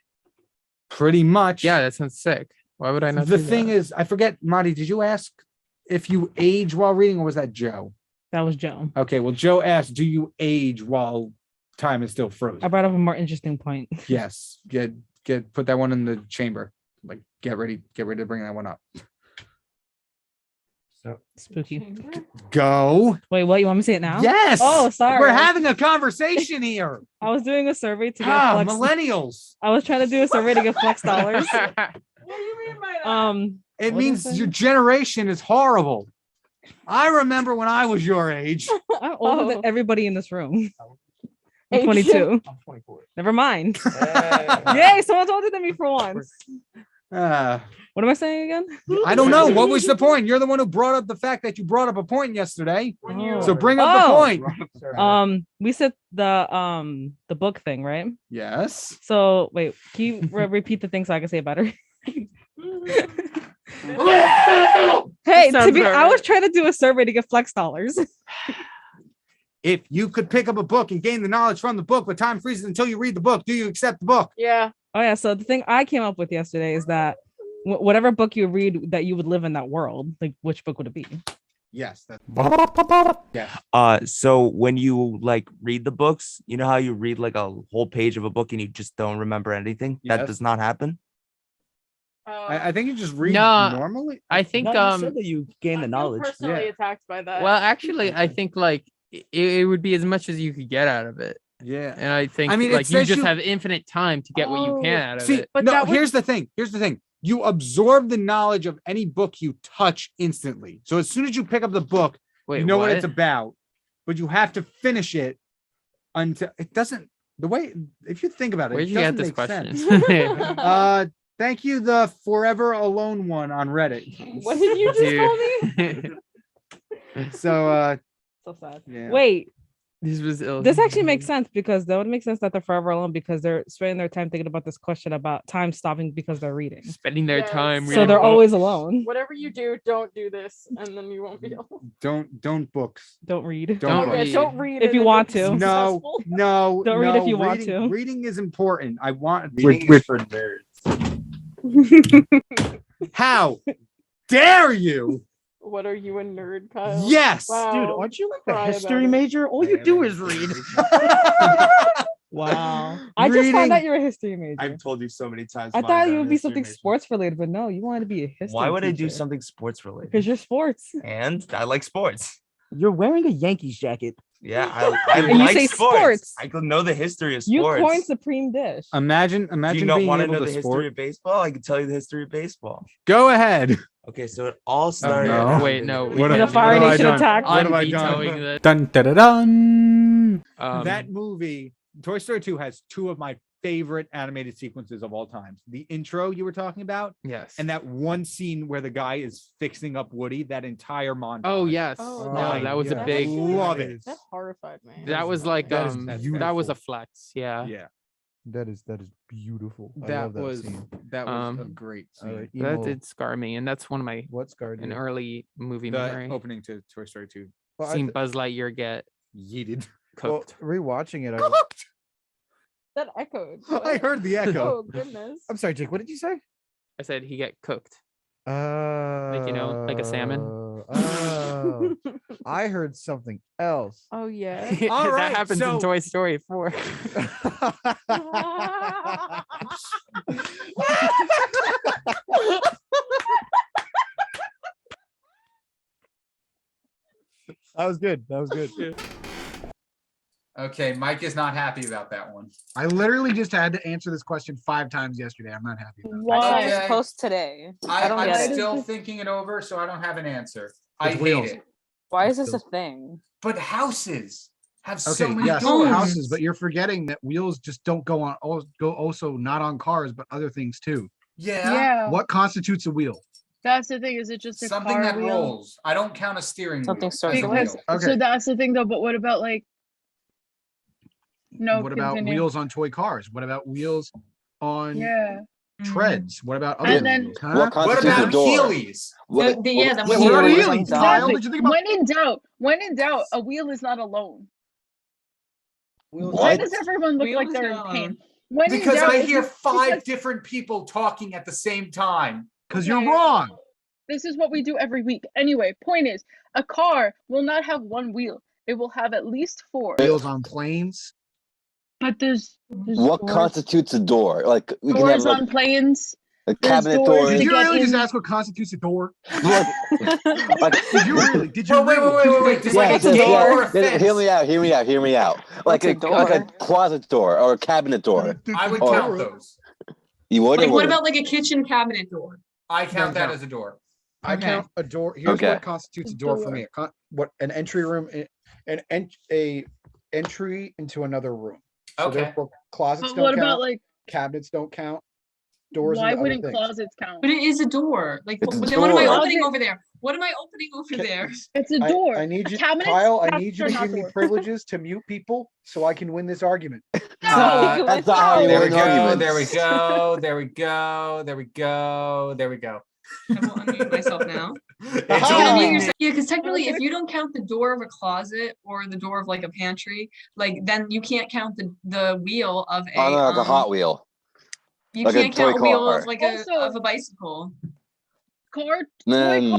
pretty much. Yeah, that sounds sick. Why would I not? The do thing that? is, I forget, Monty, did you ask if you age while reading, or was that Joe? That was Joe. Okay, well, Joe asked, do you age while time is still frozen? I brought up a more interesting point. Yes. Put that one in the chamber. Like, get ready to bring that one up. Spooky. Go. Wait, what? You want me to say it now? Yes. Oh, sorry. We're having a conversation here. I was doing a survey to get flex. Millennials. I was trying to do a survey to get flex dollars. What do you mean by that? It What means is it? your generation is horrible. I remember when I was your age. I'm older than Oh. everybody in this room. I'm Age. 22. I'm 24. Never mind. Yay, someone's older than me for once. What am I saying again? I don't know. What was the point? You're the one who brought up the fact that you brought up a point yesterday. Oh. So bring up the point. We said the book thing, right? Yes. So wait, can you repeat the thing so I can say it better? Hey, Sounds about I was right. trying to do a survey to get flex dollars. If you could pick up a book and gain the knowledge from the book, but time freezes until you read the book, do you accept the book? Yeah. Oh yeah, so the thing I came up with yesterday is that whatever book you read that you would live in that world, like which book would it be? Yes. So when you like read the books, you know how you read like a whole page of a book and you just don't remember anything? That Yes. does not happen. I think you just read No, normally. I think that you gain the knowledge. Personally Yeah. attacked by that. well actually I think like it would be as much as you could get out of it. Yeah. And I think I mean, it like you says just you- have infinite time to get what you can out of See, it. But no, that would- here's the thing. You absorb the knowledge of any book you touch instantly. So as soon as you pick up the book, Wait, you know what it's about, but you have to finish it until it doesn't. The way, if you think about it, Where'd it you get doesn't this make question? sense. Thank you, the Forever Alone one on Reddit. What did you just call me? So, So sad. yeah. Wait, This was ill. this actually makes sense because that would make sense that they're forever alone because they're spending their time thinking about this question about time stopping because they're reading. spending their Yes. time. So reading they're books. always alone. Whatever you do, don't do this, and then you won't be able. Don't books. Don't read. Don't Oh, yeah, read. don't read If and you then want you'll be to. No, successful. no. Don't read if you want reading- to. Reading is important. I want. Reading is for nerds. How dare you? What are you, a nerd, Kyle? Yes. Wow. Dude, aren't you like Cry a about history it. major? All you do is read. Wow. I just Reading- found out you're a history major. I've told you so many times. I Mom, thought I'm you a would be history something major. sports related, but no, you wanted to be a history. Why would I do teacher. something sports related? Because you're sports. And I like sports. You're wearing a Yankees jacket. Yeah, I And you like say sports. sports. I could know the history of You sports. coined supreme dish. Imagine Do you not being want to able know to the sport. history of baseball? I can tell you the history of baseball. Go ahead. Okay, so it all started. no. Wait, no. we What In can't a do Fire that. Nation done? attack. What have I I'm done? vetoing this. Dun, da, da, dun. Um, That movie, Toy Story 2, has two of my favorite animated sequences of all time. The intro you were talking about, yes. and that one scene where the guy is fixing up Woody. That entire montage. Oh yes. Oh, no, my that was a God. big. Love it. That horrified me. That was like That is that was a beautiful. flex. Yeah. Yeah, That is beautiful. I that love that was scene. that was a Um, great I scene. like That emo- did scar me, and that's one of my What scarred an you? early movie The memory. opening to Toy Story 2. Well, I Seeing th- Buzz Lightyear get Yeeted. cooked. Well, rewatching it, That echoed. I heard the echo. Oh goodness. I'm sorry, Jake. What did you say? I said he get cooked. Like a salmon? Oh, I heard something else. Oh yeah. All right, that happens so- in Toy Story 4. That was good. That was good. Okay, Mike is not happy about that one. I literally just had to answer this question 5 times yesterday. I'm not happy about it. Why? Okay. Post today. I don't I'm get it. still thinking it over, so I don't have an answer. I hate wheels. it. Why is this a thing? But houses have so Okay, many yes, doors. houses, but you're forgetting that wheels just don't go on. Go also not on cars, but other things too. Yeah. What constitutes a wheel? That's the thing. Is it just a Something car that wheel? rolls. I don't count a steering Something wheel as a circular. wheel. Okay. So that's the thing, though. But what about like? No. What about continue. wheels on toy cars? What about wheels on Yeah. treads? What about other And then- wheels? Huh? What What constitutes about a door? Heelys? What, Yeah, that Yeah, was what are wheels Heelys? on Kyle, dog. did you think about When in doubt, a wheel is not alone. wheels? Why What? does everyone look like Wheels they're in are pain? When in Because doubt, I it's hear just- 5 because different people talking at the same time. Because you're Okay. wrong. This is what we do every week. Anyway, point is, a car will not have one wheel. It will have at least 4. Wheels on planes. But there's What constitutes a door? Like we can have doors like on planes. a there's cabinet doors door. to Did you get really just in. ask what constitutes a door? Like, Did you really? Did you Well, wait. really? Does yeah, like a just, gate yeah. or a fence? Hear me out. Like What's a like a door? closet door or a cabinet door. I would Or- count those. You would or Like, what wouldn't? about like a kitchen cabinet door? I count that count. as a door. I Okay. count a door. Here's Okay. what constitutes a door for me. What an entry room, a entry into another room. So Okay. therefore, closets But don't what count. about like? Cabinets don't count. Doors. Why into other wouldn't things. closets count? But it is a door. Like, It's a then what am I door. opening over there? What am I opening over there? It's a door. I need you, Cabinets- Kyle. I cabinets need you are to not give me doors. privileges to mute people so I can win this argument. That's not how you There we win go. arguments. There we go. There we go. There we go. There we go. I will unmute myself now. It's Ah. only Yeah, me. because technically, if you don't count the door of a closet or the door of like a pantry, like then you can't count the wheel of a On like a Hot Wheel. you like a can't count toy a wheel car. of like Also- of a bicycle. Toy Then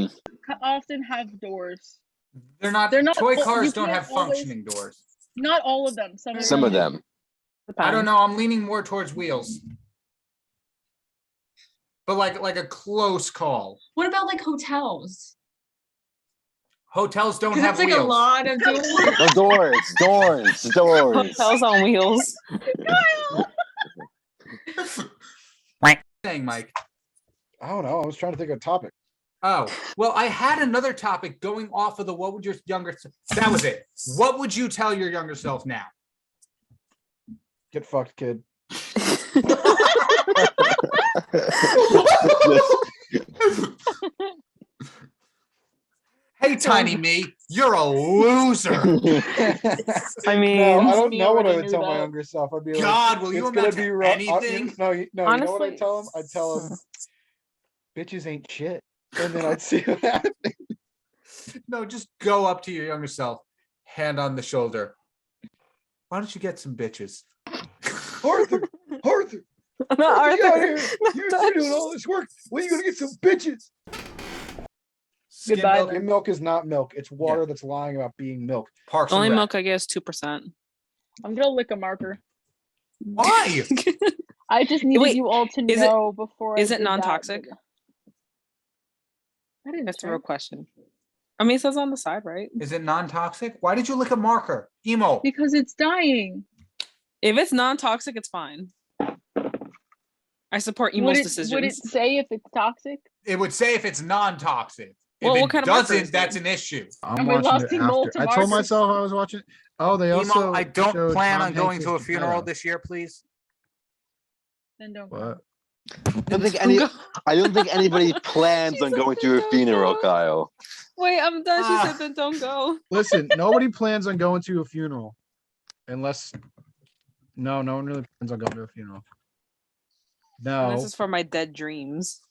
cars often have doors. They're not. They're not Toy all- cars you don't can't have always- functioning doors. Not all of them. some of them. I don't know. I'm leaning more towards wheels. But like a close call. What about like hotels? Hotels don't Because have that's like wheels. a lot of doors. Oh, doors. Hotels on wheels. Saying, Mike. I don't know. I was trying to think of a topic. Oh, well, I had another topic going off of the what would your younger that was it. What would you tell your younger self now? Get fucked, kid. Hey, tiny me, you're a loser. I mean, No, I don't Me know what I already would knew tell my that. younger self. I'd be like, God, will you it's gonna amount be to rough. anything? No, you know what I'd Honestly- tell him? I'd tell him, bitches ain't shit, and then I'd see what happens. No, just go up to your younger self, hand on the shoulder. Why don't you get some bitches? Arthur, Arthur, not you out Arthur. here, you're doing all this work. When are you gonna get some bitches? Skim Goodbye, milk, Your milk is not milk. It's water that's lying about being milk. Parks and Only Rec. milk, I guess, 2%. I'm gonna lick a marker. Why? I just needed Wait, you all to is it- know before. I is it did that, non-toxic? but- I didn't That's a check. real question. I mean, it says on the side, right? Is it non-toxic? Why did you lick a marker? Emo. Because it's dying. If it's non-toxic, it's fine. I support Emo's decisions. Would it say if it's toxic? It would say if it's non-toxic. Well, if what it kind of marker doesn't, is that's it? an issue. I'm And we watching lost it Emo after. to I told Marcus. myself I was watching. Oh, they also. Emo, I don't showed plan Tom on going to a Hanks's funeral Geppetto. this year, please. Then don't. What? I don't think anybody plans She on said going that to a don't funeral, go. Kyle. Wait, I'm done. She Ah. said then don't go. Listen, nobody plans on going to a funeral, unless. No one really plans on going to a funeral. No. This is for my dead dreams.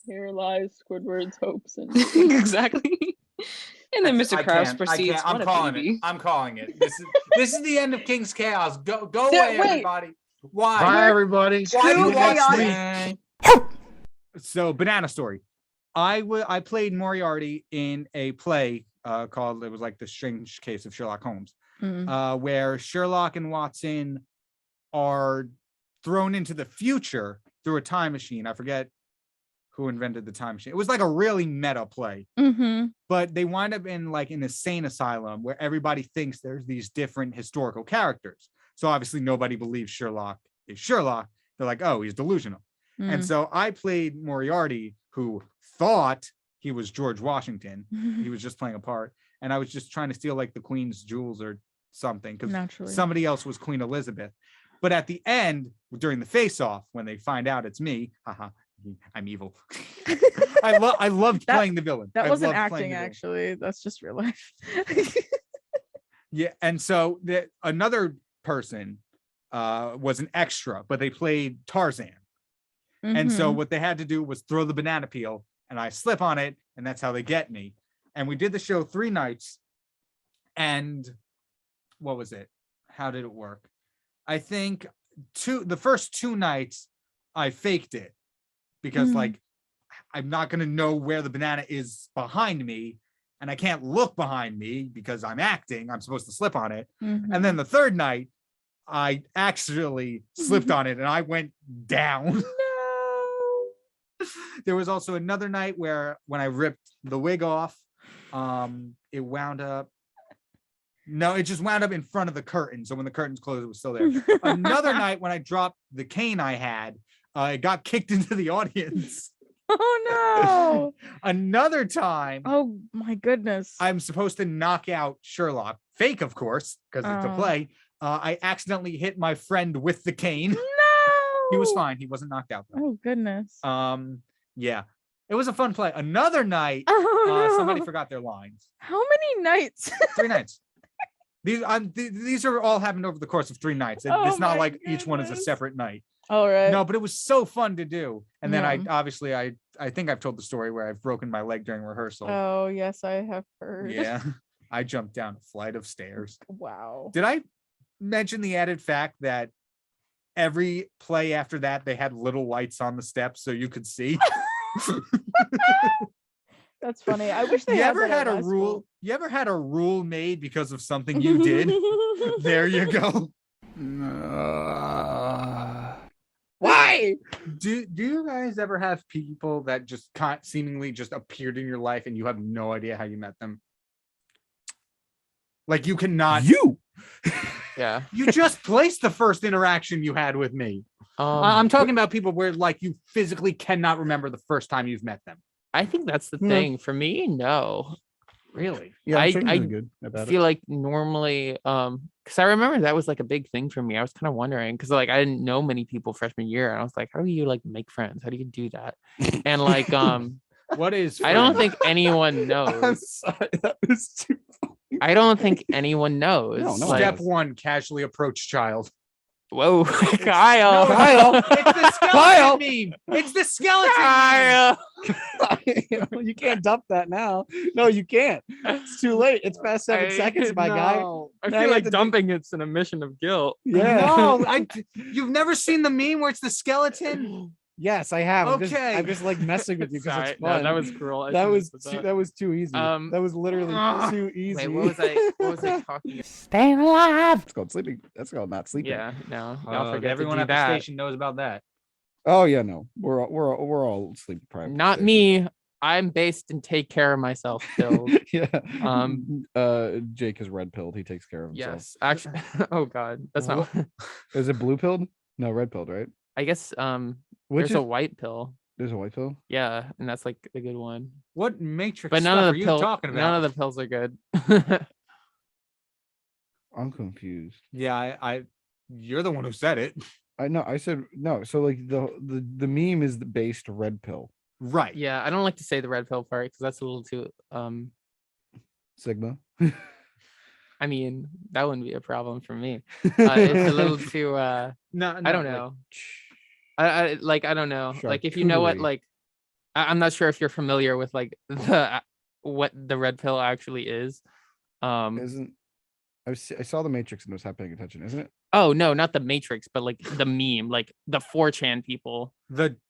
Here lies Squidward's hopes and Exactly. And then Mr. I Krabs can't. proceeds. I'm What a calling baby. it. I'm calling it. This is the end of King's Chaos. Go There- away, wait. everybody. Why? Bye, everybody. Why do Too you watch chaotic. me? So, Banana Story. I played Moriarty in a play called, it was like The Strange Case of Sherlock Holmes, where Sherlock and Watson are thrown into the future through a time machine. I forget who invented the time machine. It was like a really meta play, but they wind up in like an insane asylum where everybody thinks there's these different historical characters. So obviously nobody believes Sherlock is Sherlock. They're like, oh, he's delusional. And so I played Moriarty, who thought he was George Washington. He was just playing a part. And I was just trying to steal like the Queen's jewels or something because somebody else was Queen Elizabeth. But at the end, during the face-off, when they find out it's me, haha, I'm evil. I loved playing the villain. That I wasn't loved playing acting, the villain. actually. That's just real life. Yeah, and so another person was an extra, but they played Tarzan. And so what they had to do was throw the banana peel, and I slip on it, and that's how they get me. And we did the show 3 nights, and what was it? How did it work? I think the first 2 nights I faked it because like I'm not going to know where the banana is behind me, and I can't look behind me because I'm acting. I'm supposed to slip on it. And then the 3rd night I actually slipped on it and I went down. There was also another night where when I ripped the wig off, it wound up. No, it just wound up in front of the curtain. So when the curtains closed, it was still there. Another night when I dropped the cane I had, it got kicked into the audience. Oh no. Another time. Oh my goodness. I'm supposed to knock out Sherlock. Fake, of course, because it's a play. I accidentally hit my friend with the cane. No. He was fine. He wasn't knocked out though. Oh goodness. Yeah. It was a fun play. Another night, somebody forgot their lines. How many nights? 3 nights. These are all happened over the course of 3 nights. It's not like each one is a separate night. All right. No, but it was so fun to do. And then I think I've told the story where I've broken my leg during rehearsal. Oh yes, I have heard. Yeah. I jumped down a flight of stairs. Wow. Did I mention the added fact that every play after that they had little lights on the steps so you could see? That's funny. I wish they You had ever that at had a my rule? school. You ever had a rule made because of something you did? There you go. Why? Do you guys ever have people that just seemingly just appeared in your life and you have no idea how you met them? Like you cannot. Yeah. You just placed the first interaction you had with me. I'm talking about people where like you physically cannot remember the first time you've met them. I think that's the thing. For me, no. Really? Yeah, I good about feel like normally, because I remember that was like a big thing for me. I was kind of wondering because like I didn't know many people freshman year, and I was like, how do you like make friends? How do you do that? And like, what is? I don't think anyone knows. I'm sorry, that was too funny. I don't think anyone knows. No, like, Step 1: casually approach child. Whoa, Kyle! No, Kyle! It's the skeleton meme. It's the skeleton Kyle! You can't dump that now. No, you can't. It's too late. It's past 7 seconds, my guy. I Now feel you like have to dumping it's an admission of guilt. Yeah. No, you've never seen the meme where it's the skeleton? Yes, I have. Okay. I'm just like messing with you because Sorry, it's no, fun. that was cruel. I That shouldn't was have said that was too easy. That was literally too easy. Wait, what was I talking about? Staying alive. It's called sleeping. That's called not sleeping. Yeah, no. Y'all forget Everyone to at do the that. station knows about that. Oh yeah, no. We're all sleep deprived. Not me. I'm based and take care of myself still. Yeah. Um, Jake is red pilled. He takes care of himself. Yes, actually. Oh God, that's not. Is it blue pilled? No, red pilled, right? I guess Which there's a white pill. There's a white pill. Yeah, and that's like a good one. What Matrix But stuff none are of the you pills. talking about? None of the pills are good. I'm confused. Yeah, you're the one who said it. I know. I said no. So like the meme is the based red pill. Right. Yeah, I don't like to say the red pill part because that's a little too Sigma. I mean, that wouldn't be a problem for me. It's a little too No, I don't know. I don't know. Like if you know what Charcuterie. like I'm not sure if you're familiar with like what the red pill actually is. Isn't I saw the Matrix and was not paying attention, isn't it? Oh no, not the Matrix, but like the meme, like the 4chan people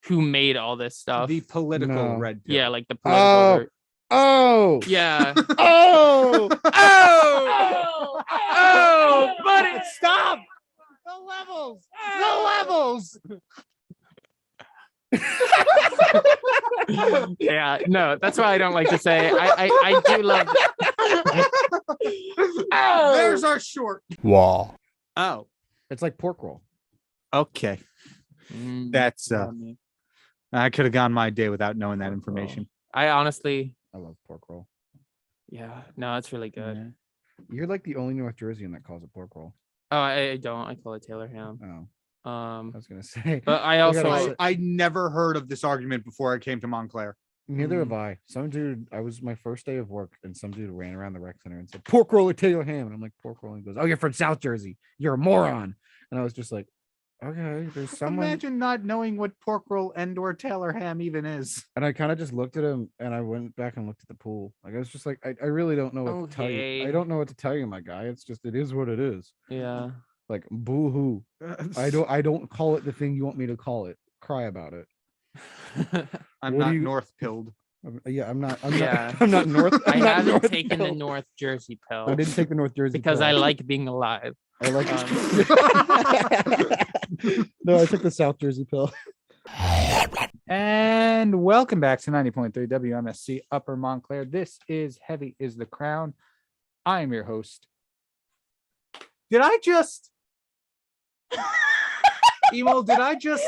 who made all this stuff. The political No. red pill. Yeah, like the political. Oh. Yeah. Oh. Oh, buddy, stop! The levels! The levels! Yeah, no, that's why I don't like to say. I do love. There's our short. Wall. Oh, It's like pork roll. okay. That's I could have gone my day without knowing that information. I honestly, I love pork roll. yeah, no, it's really good. You're like the only North Jerseyan that calls it pork roll. Oh, I don't. I call it Taylor ham. Oh, I was gonna say. but I also I never heard of this argument before I came to Montclair. Neither have I. Some dude, I was my first day of work, and some dude ran around the rec center and said, "Pork roll or Taylor ham," and I'm like, "Pork roll." And he goes, "Oh, you're from South Jersey. You're a moron." And I was just like, "Okay, there's someone." Imagine not knowing what pork roll and or Taylor ham even is. And I kind of just looked at him, and I went back and looked at the pool. Like I was just like, I really don't know what to tell you. I Okay. don't know what to tell you, my guy. It's just it is what it is. yeah. Like boo hoo. I don't call it the thing you want me to call it. Cry about it. I'm What do not you- north pilled. Yeah, I'm not. I'm Yeah. not. I'm not North. I I'm not haven't North taken the Pill. North Jersey pill I didn't take the North Jersey because pill. I like being alive. I like. Um, No, I took the South Jersey pill. And welcome back to 90.3 WMSC Upper Montclair. This is Heavy is the Crown. I am your host. Did I just Emo, did I just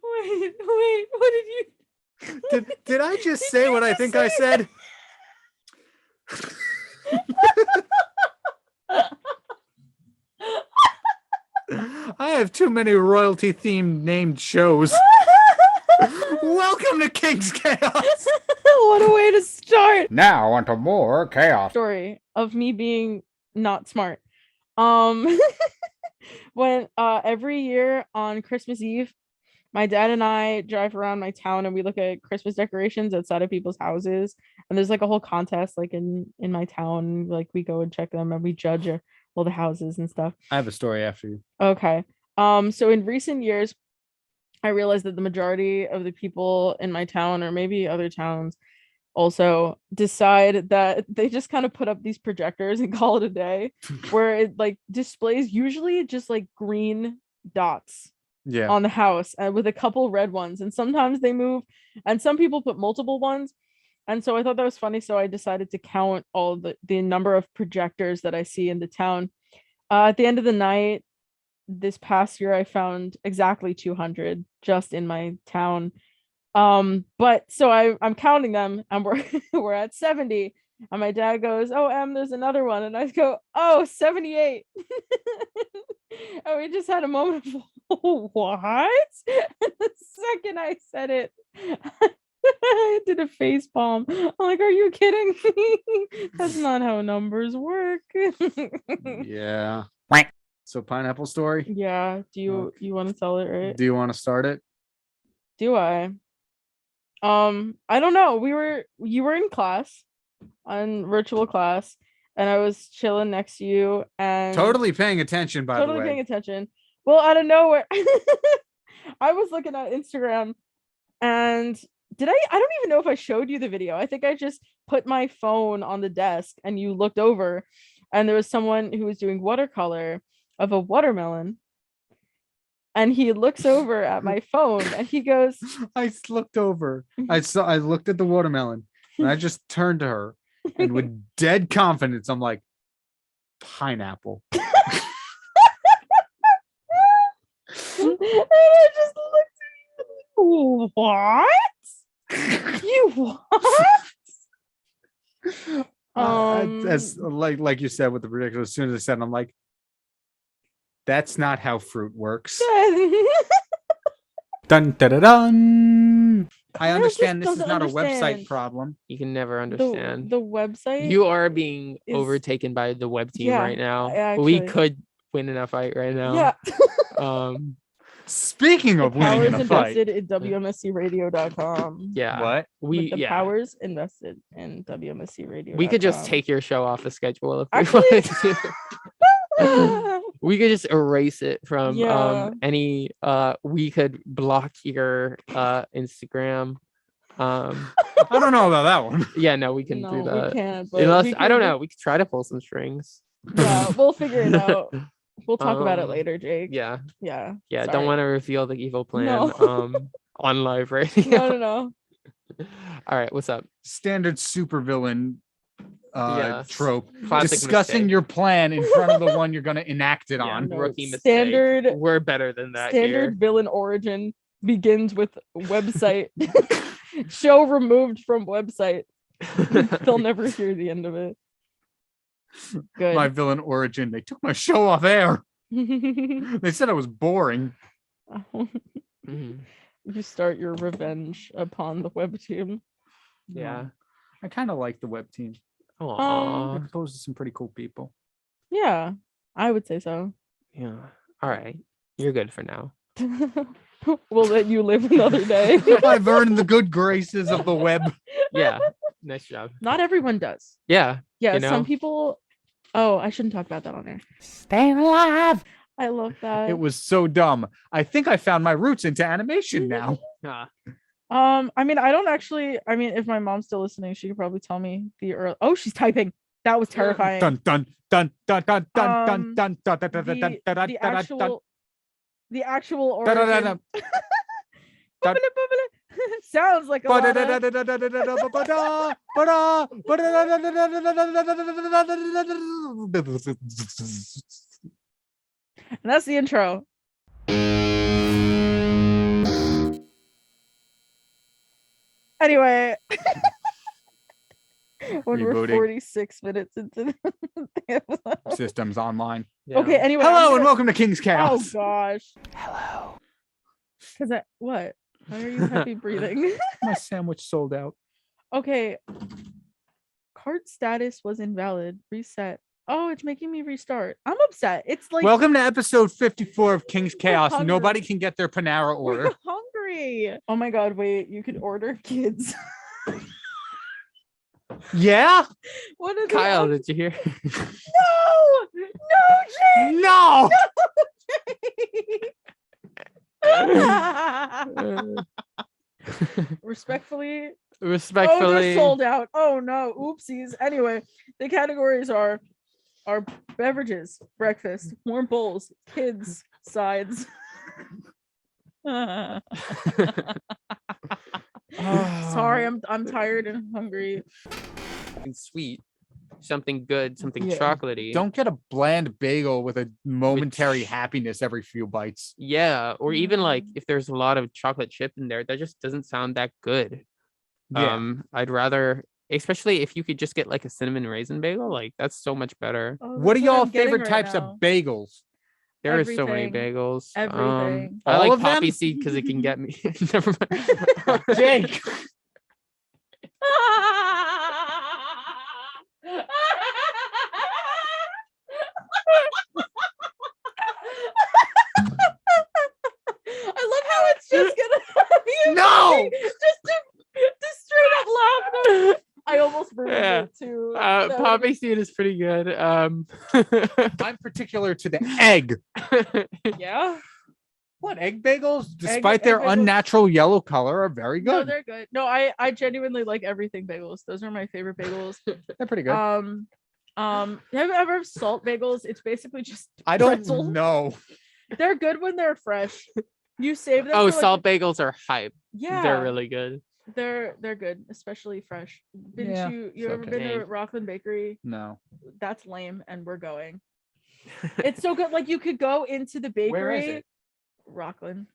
Wait, what did you? did I just say what I think I said? I have too many royalty themed named shows. Welcome to King's Chaos. What a way to start. Now onto more chaos. Story of me being not smart. When every year on Christmas Eve, my dad and I drive around my town and we look at Christmas decorations outside of people's houses. And there's like a whole contest like in my town. Like we go and check them and we judge all the houses and stuff. I have a story after you. Okay. So in recent years, I realized that the majority of the people in my town, or maybe other towns, also decide that they just kind of put up these projectors and call it a day, where it like displays usually just like green dots on the house and with a couple red ones, and sometimes they move, and some people put multiple ones. And so I thought that was funny, so I decided to count all the number of projectors that I see in the town. At the end of the night this past year, I found exactly 200 just in my town. But so I'm counting them, and we're at 70. And my dad goes, "Oh, there's another one." And I go, "Oh, 78." And we just had a moment of what? And the second I said it, I did a face palm. I'm like, "Are you kidding me? That's not how numbers work." Yeah. So pineapple story. Yeah. Do you want to tell it, right? Do you want to start it? Do I? I don't know. You were in class, on virtual class, and I was chilling next to you and Totally paying attention, by the way. paying attention. Well, out of nowhere, I was looking at Instagram, and I don't even know if I showed you the video. I think I just put my phone on the desk and you looked over, and there was someone who was doing watercolor of a watermelon. And he looks over at my phone and he goes, I looked over. I looked at the watermelon and I just turned to her, and with dead confidence, I'm like, pineapple. and I just looked at you. What? You what? As like you said with the ridiculous, as soon as I said it, I'm like, that's not how fruit works. Dun dun dun dun. I understand this is not a website problem. You can never understand. The website. You are being is- overtaken by the web team Yeah, right now. actually. We could win in a fight right now. Yeah. Speaking of winning Powers in a fight, invested in WMSCradio.com. Yeah. what? With the powers invested in WMSC Radio. We could just take your show off the schedule if Actually- we wanted to. We could just erase it from Yeah. any we could block your Instagram. I don't know about that one. Yeah, no, we can No, do we that. can't, but Unless we I don't could- know, we could try to pull some strings. Yeah, we'll figure it out. We'll talk about it later, Jake. Yeah. Yeah. Yeah. Don't sorry. want to reveal the evil plan No. on live radio. No. All right, what's up? Standard supervillain Yes. trope. Classic Discussing mistake. your plan in front of the one you're going to enact it on. Rookie mistake. Standard. We're better than that Standard here. villain origin begins with website. Show removed from website. They'll never hear the end of it. Good. My villain origin. They took my show off air. They said I was boring. You start your revenge upon the web team. Yeah. I kind of like the web team. Aww. They're composed of some pretty cool people. Yeah, I would say so. Yeah. All right. You're good for now. We'll let you live another day. I've earned the good graces of the web. Yeah. Nice job. Not everyone does. Yeah. Yeah, you know? some people. Oh, I shouldn't talk about that on air. Staying alive. I love that. It was so dumb. I think I found my roots into animation now. I mean, I don't actually. I mean, if my mom's still listening, she could probably tell me the early. Oh, she's typing. That was terrifying. Dun dun dun dun dun dun dun dun dun dun dun dun dun. The actual origin. Sounds like a lot and that's the intro. Anyway, when we're Rebooting. 46 minutes into the episode. Systems online. Okay, anyway. Hello and welcome to King's Oh Chaos. gosh. Hello. Because what? Why are you heavy breathing? My sandwich sold out. Okay. Cart status was invalid. Reset. Oh, it's making me restart. I'm upset. It's like Welcome to episode 54 of King's Chaos. hungry. Nobody can get their Panera order. we're hungry. Oh my god, wait, you could order kids. Yeah? What are Kyle, the did you hear? No, No! Jake. Respectfully. Respectfully. Oh, they're sold out. Oh no, oopsies. Anyway, the categories are beverages, breakfast, warm bowls, kids, sides. Sorry, I'm tired and hungry. Something sweet, something good, something Yeah. chocolatey. Don't get a bland bagel with a momentary happiness every few bites. Yeah, or even like if there's a lot of chocolate chip in there, that just doesn't sound that good. Yeah. I'd rather, especially if you could just get like a cinnamon raisin bagel, like that's so much better. Oh, What are that's y'all I'm getting favorite right types now. of bagels? There are so many Everything. bagels. Everything. I All like of them? poppy seed because it can get me. Never mind. Jake. I love how it's just gonna be No! just straight up laughter. I almost ruined Yeah. it too. Poppy seed is pretty good. I'm particular to the egg. Yeah. What, egg bagels, despite their egg bagels- unnatural yellow color, are very No, good. they're good. No, I genuinely like everything bagels. Those are my favorite bagels. They're pretty good. Have you ever had salt bagels? It's basically just I don't pretzel. know. They're good when they're fresh. You save them. Oh, for, like, salt bagels are hype. Yeah, They're really good. They're good, especially fresh. Didn't Yeah, you it's ever been okay. to Rockland Bakery? No. That's lame, and we're going. It's so good. Like you could go into the bakery. Where is it? Rockland.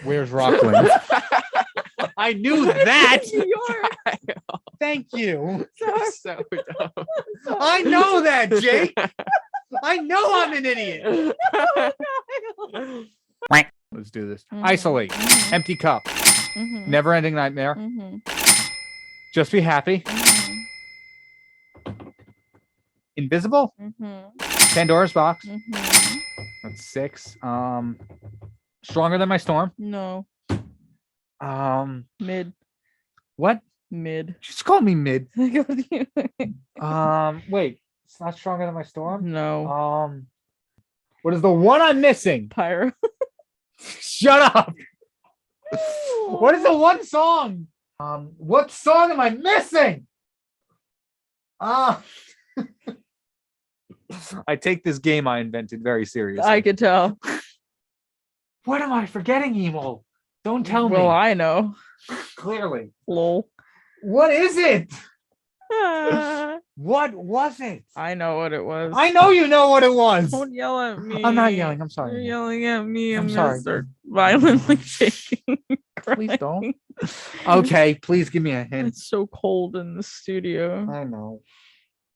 Where's Rockland? I knew that. New York. Thank you. Sorry. So dumb. I know that, Jake. I know I'm an idiot. Let's do this. Isolate. Empty cup. Never ending nightmare. Just be happy. Invisible. Pandora's box. That's 6. Stronger than my storm. No. Mid. What? Mid. Just call me mid. No. Wait. It's not stronger than my storm. No. What is the one I'm missing? Pyro. Shut up. What is the one song? What song am I missing? I take this game I invented very seriously. I could tell. What am I forgetting, Emo? Don't tell me. Well, I know. Clearly. Lol. What is it? Ah, What was it? I know what it was. I know you know what it was. Don't yell at me. I'm not yelling. I'm sorry. You're yelling at me. I'm I'm sorry. gonna start violently shaking. Please don't. Okay, please give me a hint. It's so cold in the studio. I know.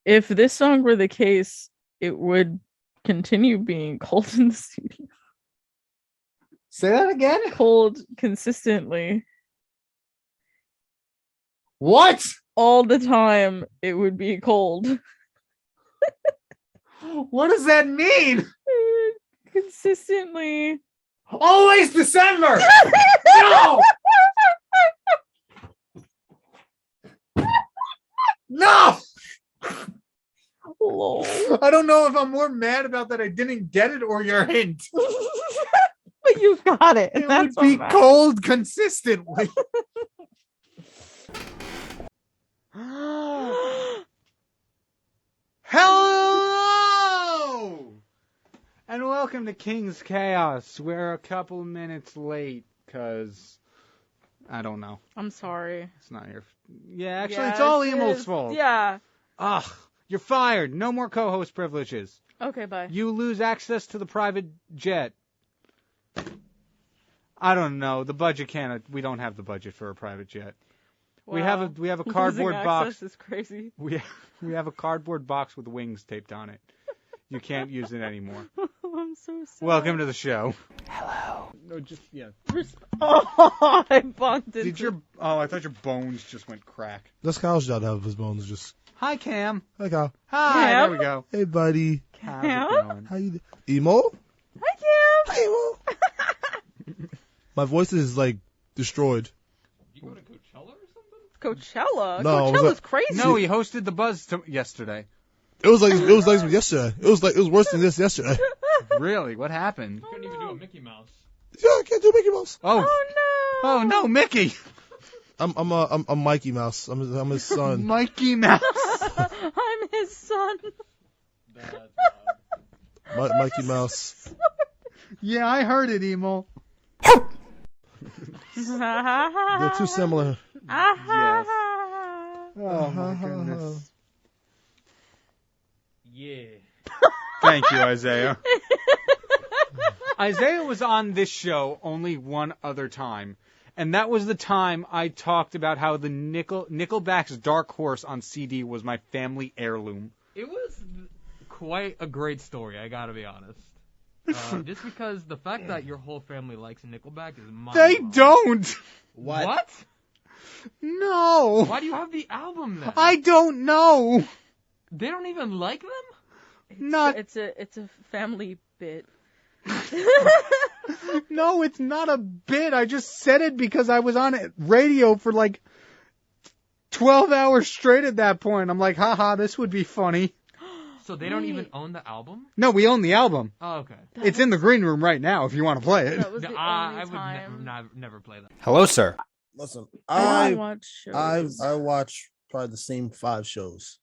If this song were the case, it would continue being cold in the studio. Say that again. Cold consistently. What? All the time, it would be cold. What does that mean? Consistently. Always December. No. No. Lol. I don't know if I'm more mad about that I didn't get it or your hint. But you got it. It That's would be what matters. cold consistently. Hello and welcome to King's Chaos. We're a couple minutes late because I don't know. I'm sorry. It's not your. Yeah, actually, it's all Emo's fault. Yeah. Ugh, you're fired. No more co-host privileges. Okay, bye. You lose access to the private jet. I don't know. The budget can't. We don't have the budget for a private jet. We have a Losing cardboard box. access is crazy. We have a cardboard box with wings taped on it. You can't use it anymore. I'm so sad. Welcome to the show. Hello. No, just yeah. Oh, I bumped into. Did your I thought your bones just went crack. That's Kyle's job to have his bones just. Hi, Cam. Hi, Kyle. Hi. Cam? There we go. Hey, buddy. How's it going? How you? Emo? Hi, Cam. Hi, Emo. My voice is like destroyed. You go to Coachella or something? Coachella. No, it was Coachella's a- crazy. No, he hosted the Buzz yesterday. It was like yesterday. It was worse than this yesterday. Really? What happened? You couldn't even do a Mickey Mouse. Yeah, I can't do Mickey Mouse. Oh. no. Oh no, Mickey. I'm Mikey Mouse. I'm his son. Mikey Mouse. I'm his son. Mikey Mouse. Yeah, I heard it, Emo. They're too similar. Yes. Oh my goodness. Yeah. Thank you, Isaiah. Isaiah was on this show only one other time, and that was the time I talked about how the Nickelback's Dark Horse on CD was my family heirloom. It was quite a great story, I gotta be honest. Just because the fact that your whole family likes Nickelback is They don't. What? No. Why do you have the album then? I don't know. They don't even like them? Not. It's a family bit. No, it's not a bit. I just said it because I was on radio for like 12 hours straight at that point. I'm like, haha, this would be funny. So they don't even own the album? No, we own the album. Oh, okay. It's in the green room right now if you want to play it. That was the I only would time. never play that. Hello, sir. Listen, I I don't watch shows. I watch probably the same 5 shows.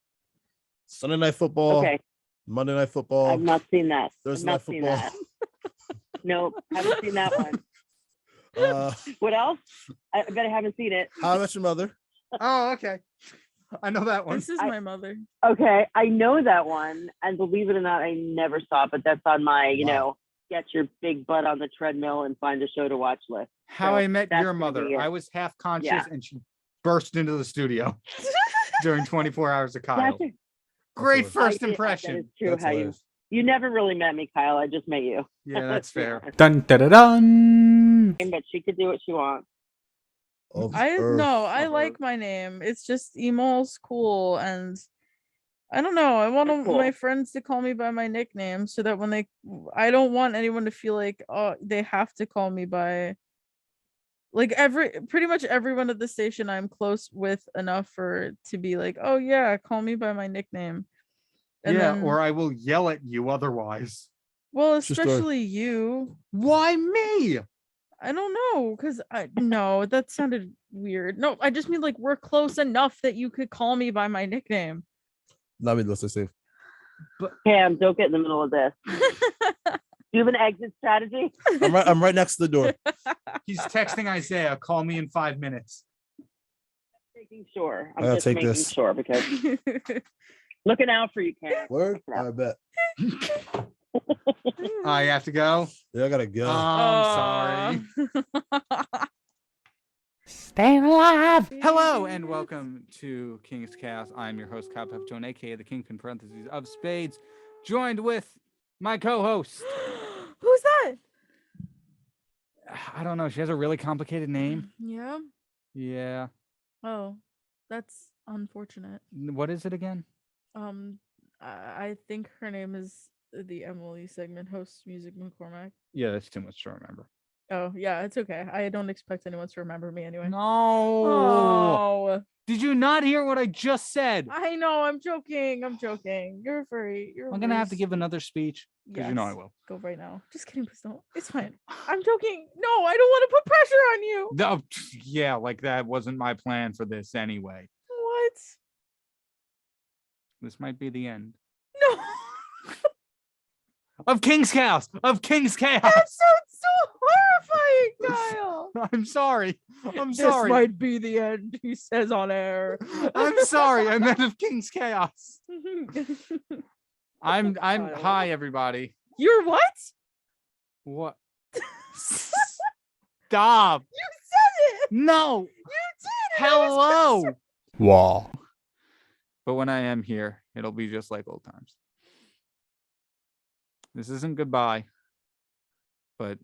Sunday Night Football. Okay. Monday Night Football. I've not seen that. Thursday I've Night not seen Football. that. Nope, haven't seen that one. What else? I bet I haven't seen it. How I Met Your Mother. Oh, okay. I know that one. This is my mother. Okay, I know that one, and believe it or not, I never saw it, but that's on my, get your big butt on the treadmill and find a show to watch list. How So I Met that's Your gonna Mother. be it. I was half conscious Yeah. and she burst into the studio during 24 Hours of Kyle. That's a- Great I first did- impression. That is true. How you never really met me, Kyle. I just met you. Yeah, that's fair. But Dun da da dun. she could do what she wants. I like my name. It's just Emo's cool, and I don't know. I want cool. my friends to call me by my nickname so that when I don't want anyone to feel like they have to call me by. Like pretty much everyone at the station I'm close with enough for to be like, oh yeah, call me by my nickname. And Yeah, then, or I will yell at you otherwise. well, Just a- especially you. Why me? I don't know, because no, that sounded weird. No, I just mean like we're close enough that you could call me by my nickname. Not me, let's say. Cam, don't get in the middle of this. Do you have an exit strategy? I'm right next to the door. He's texting Isaiah. Call me in 5 minutes. Making sure. I'm I'll just take making this. sure because looking out for you, Cam. Word? I bet. I have to go. Yeah, I gotta go. I'm sorry. Staying alive. Hello and welcome to King's Chaos. I'm your host, Kyle Pepitone, aka the Kyng-Pin parentheses of Spades, joined with my co-host. Who's that? I don't know. She has a really complicated name. Yeah. Yeah. Oh, that's unfortunate. What is it again? I think her name is the Emily segment host, Music McCormack. Yeah, that's too much to remember. Oh, yeah, it's okay. I don't expect anyone to remember me anyway. No. Oh. Did you not hear what I just said? I know. I'm joking. You're I'm gonna have to give another speech because you know I Yes. will. Go right now. Just kidding, please don't. It's fine. I'm joking. No, I don't want to put pressure on you. No, yeah, like that wasn't my plan for this anyway. What? This might be the end No. of King's Chaos. Of King's Chaos. That sounds so horrifying, Kyle. I'm sorry. I'm This sorry. might be the end, he says on air. I'm sorry. I meant of King's Chaos. I'm hi everybody. You're what? What? Stop. You said it. No. You did. and I was Hello. concerned. Wow. But when I am here, it'll be just like old times. This isn't goodbye, but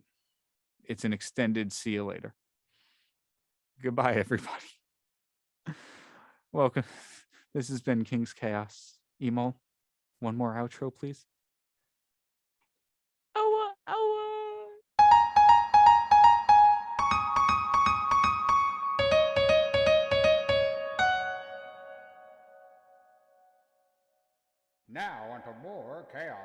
it's an extended see you later. Goodbye, everybody. Welcome. This has been King's Chaos. Emo, one more outro, please. Now onto more chaos.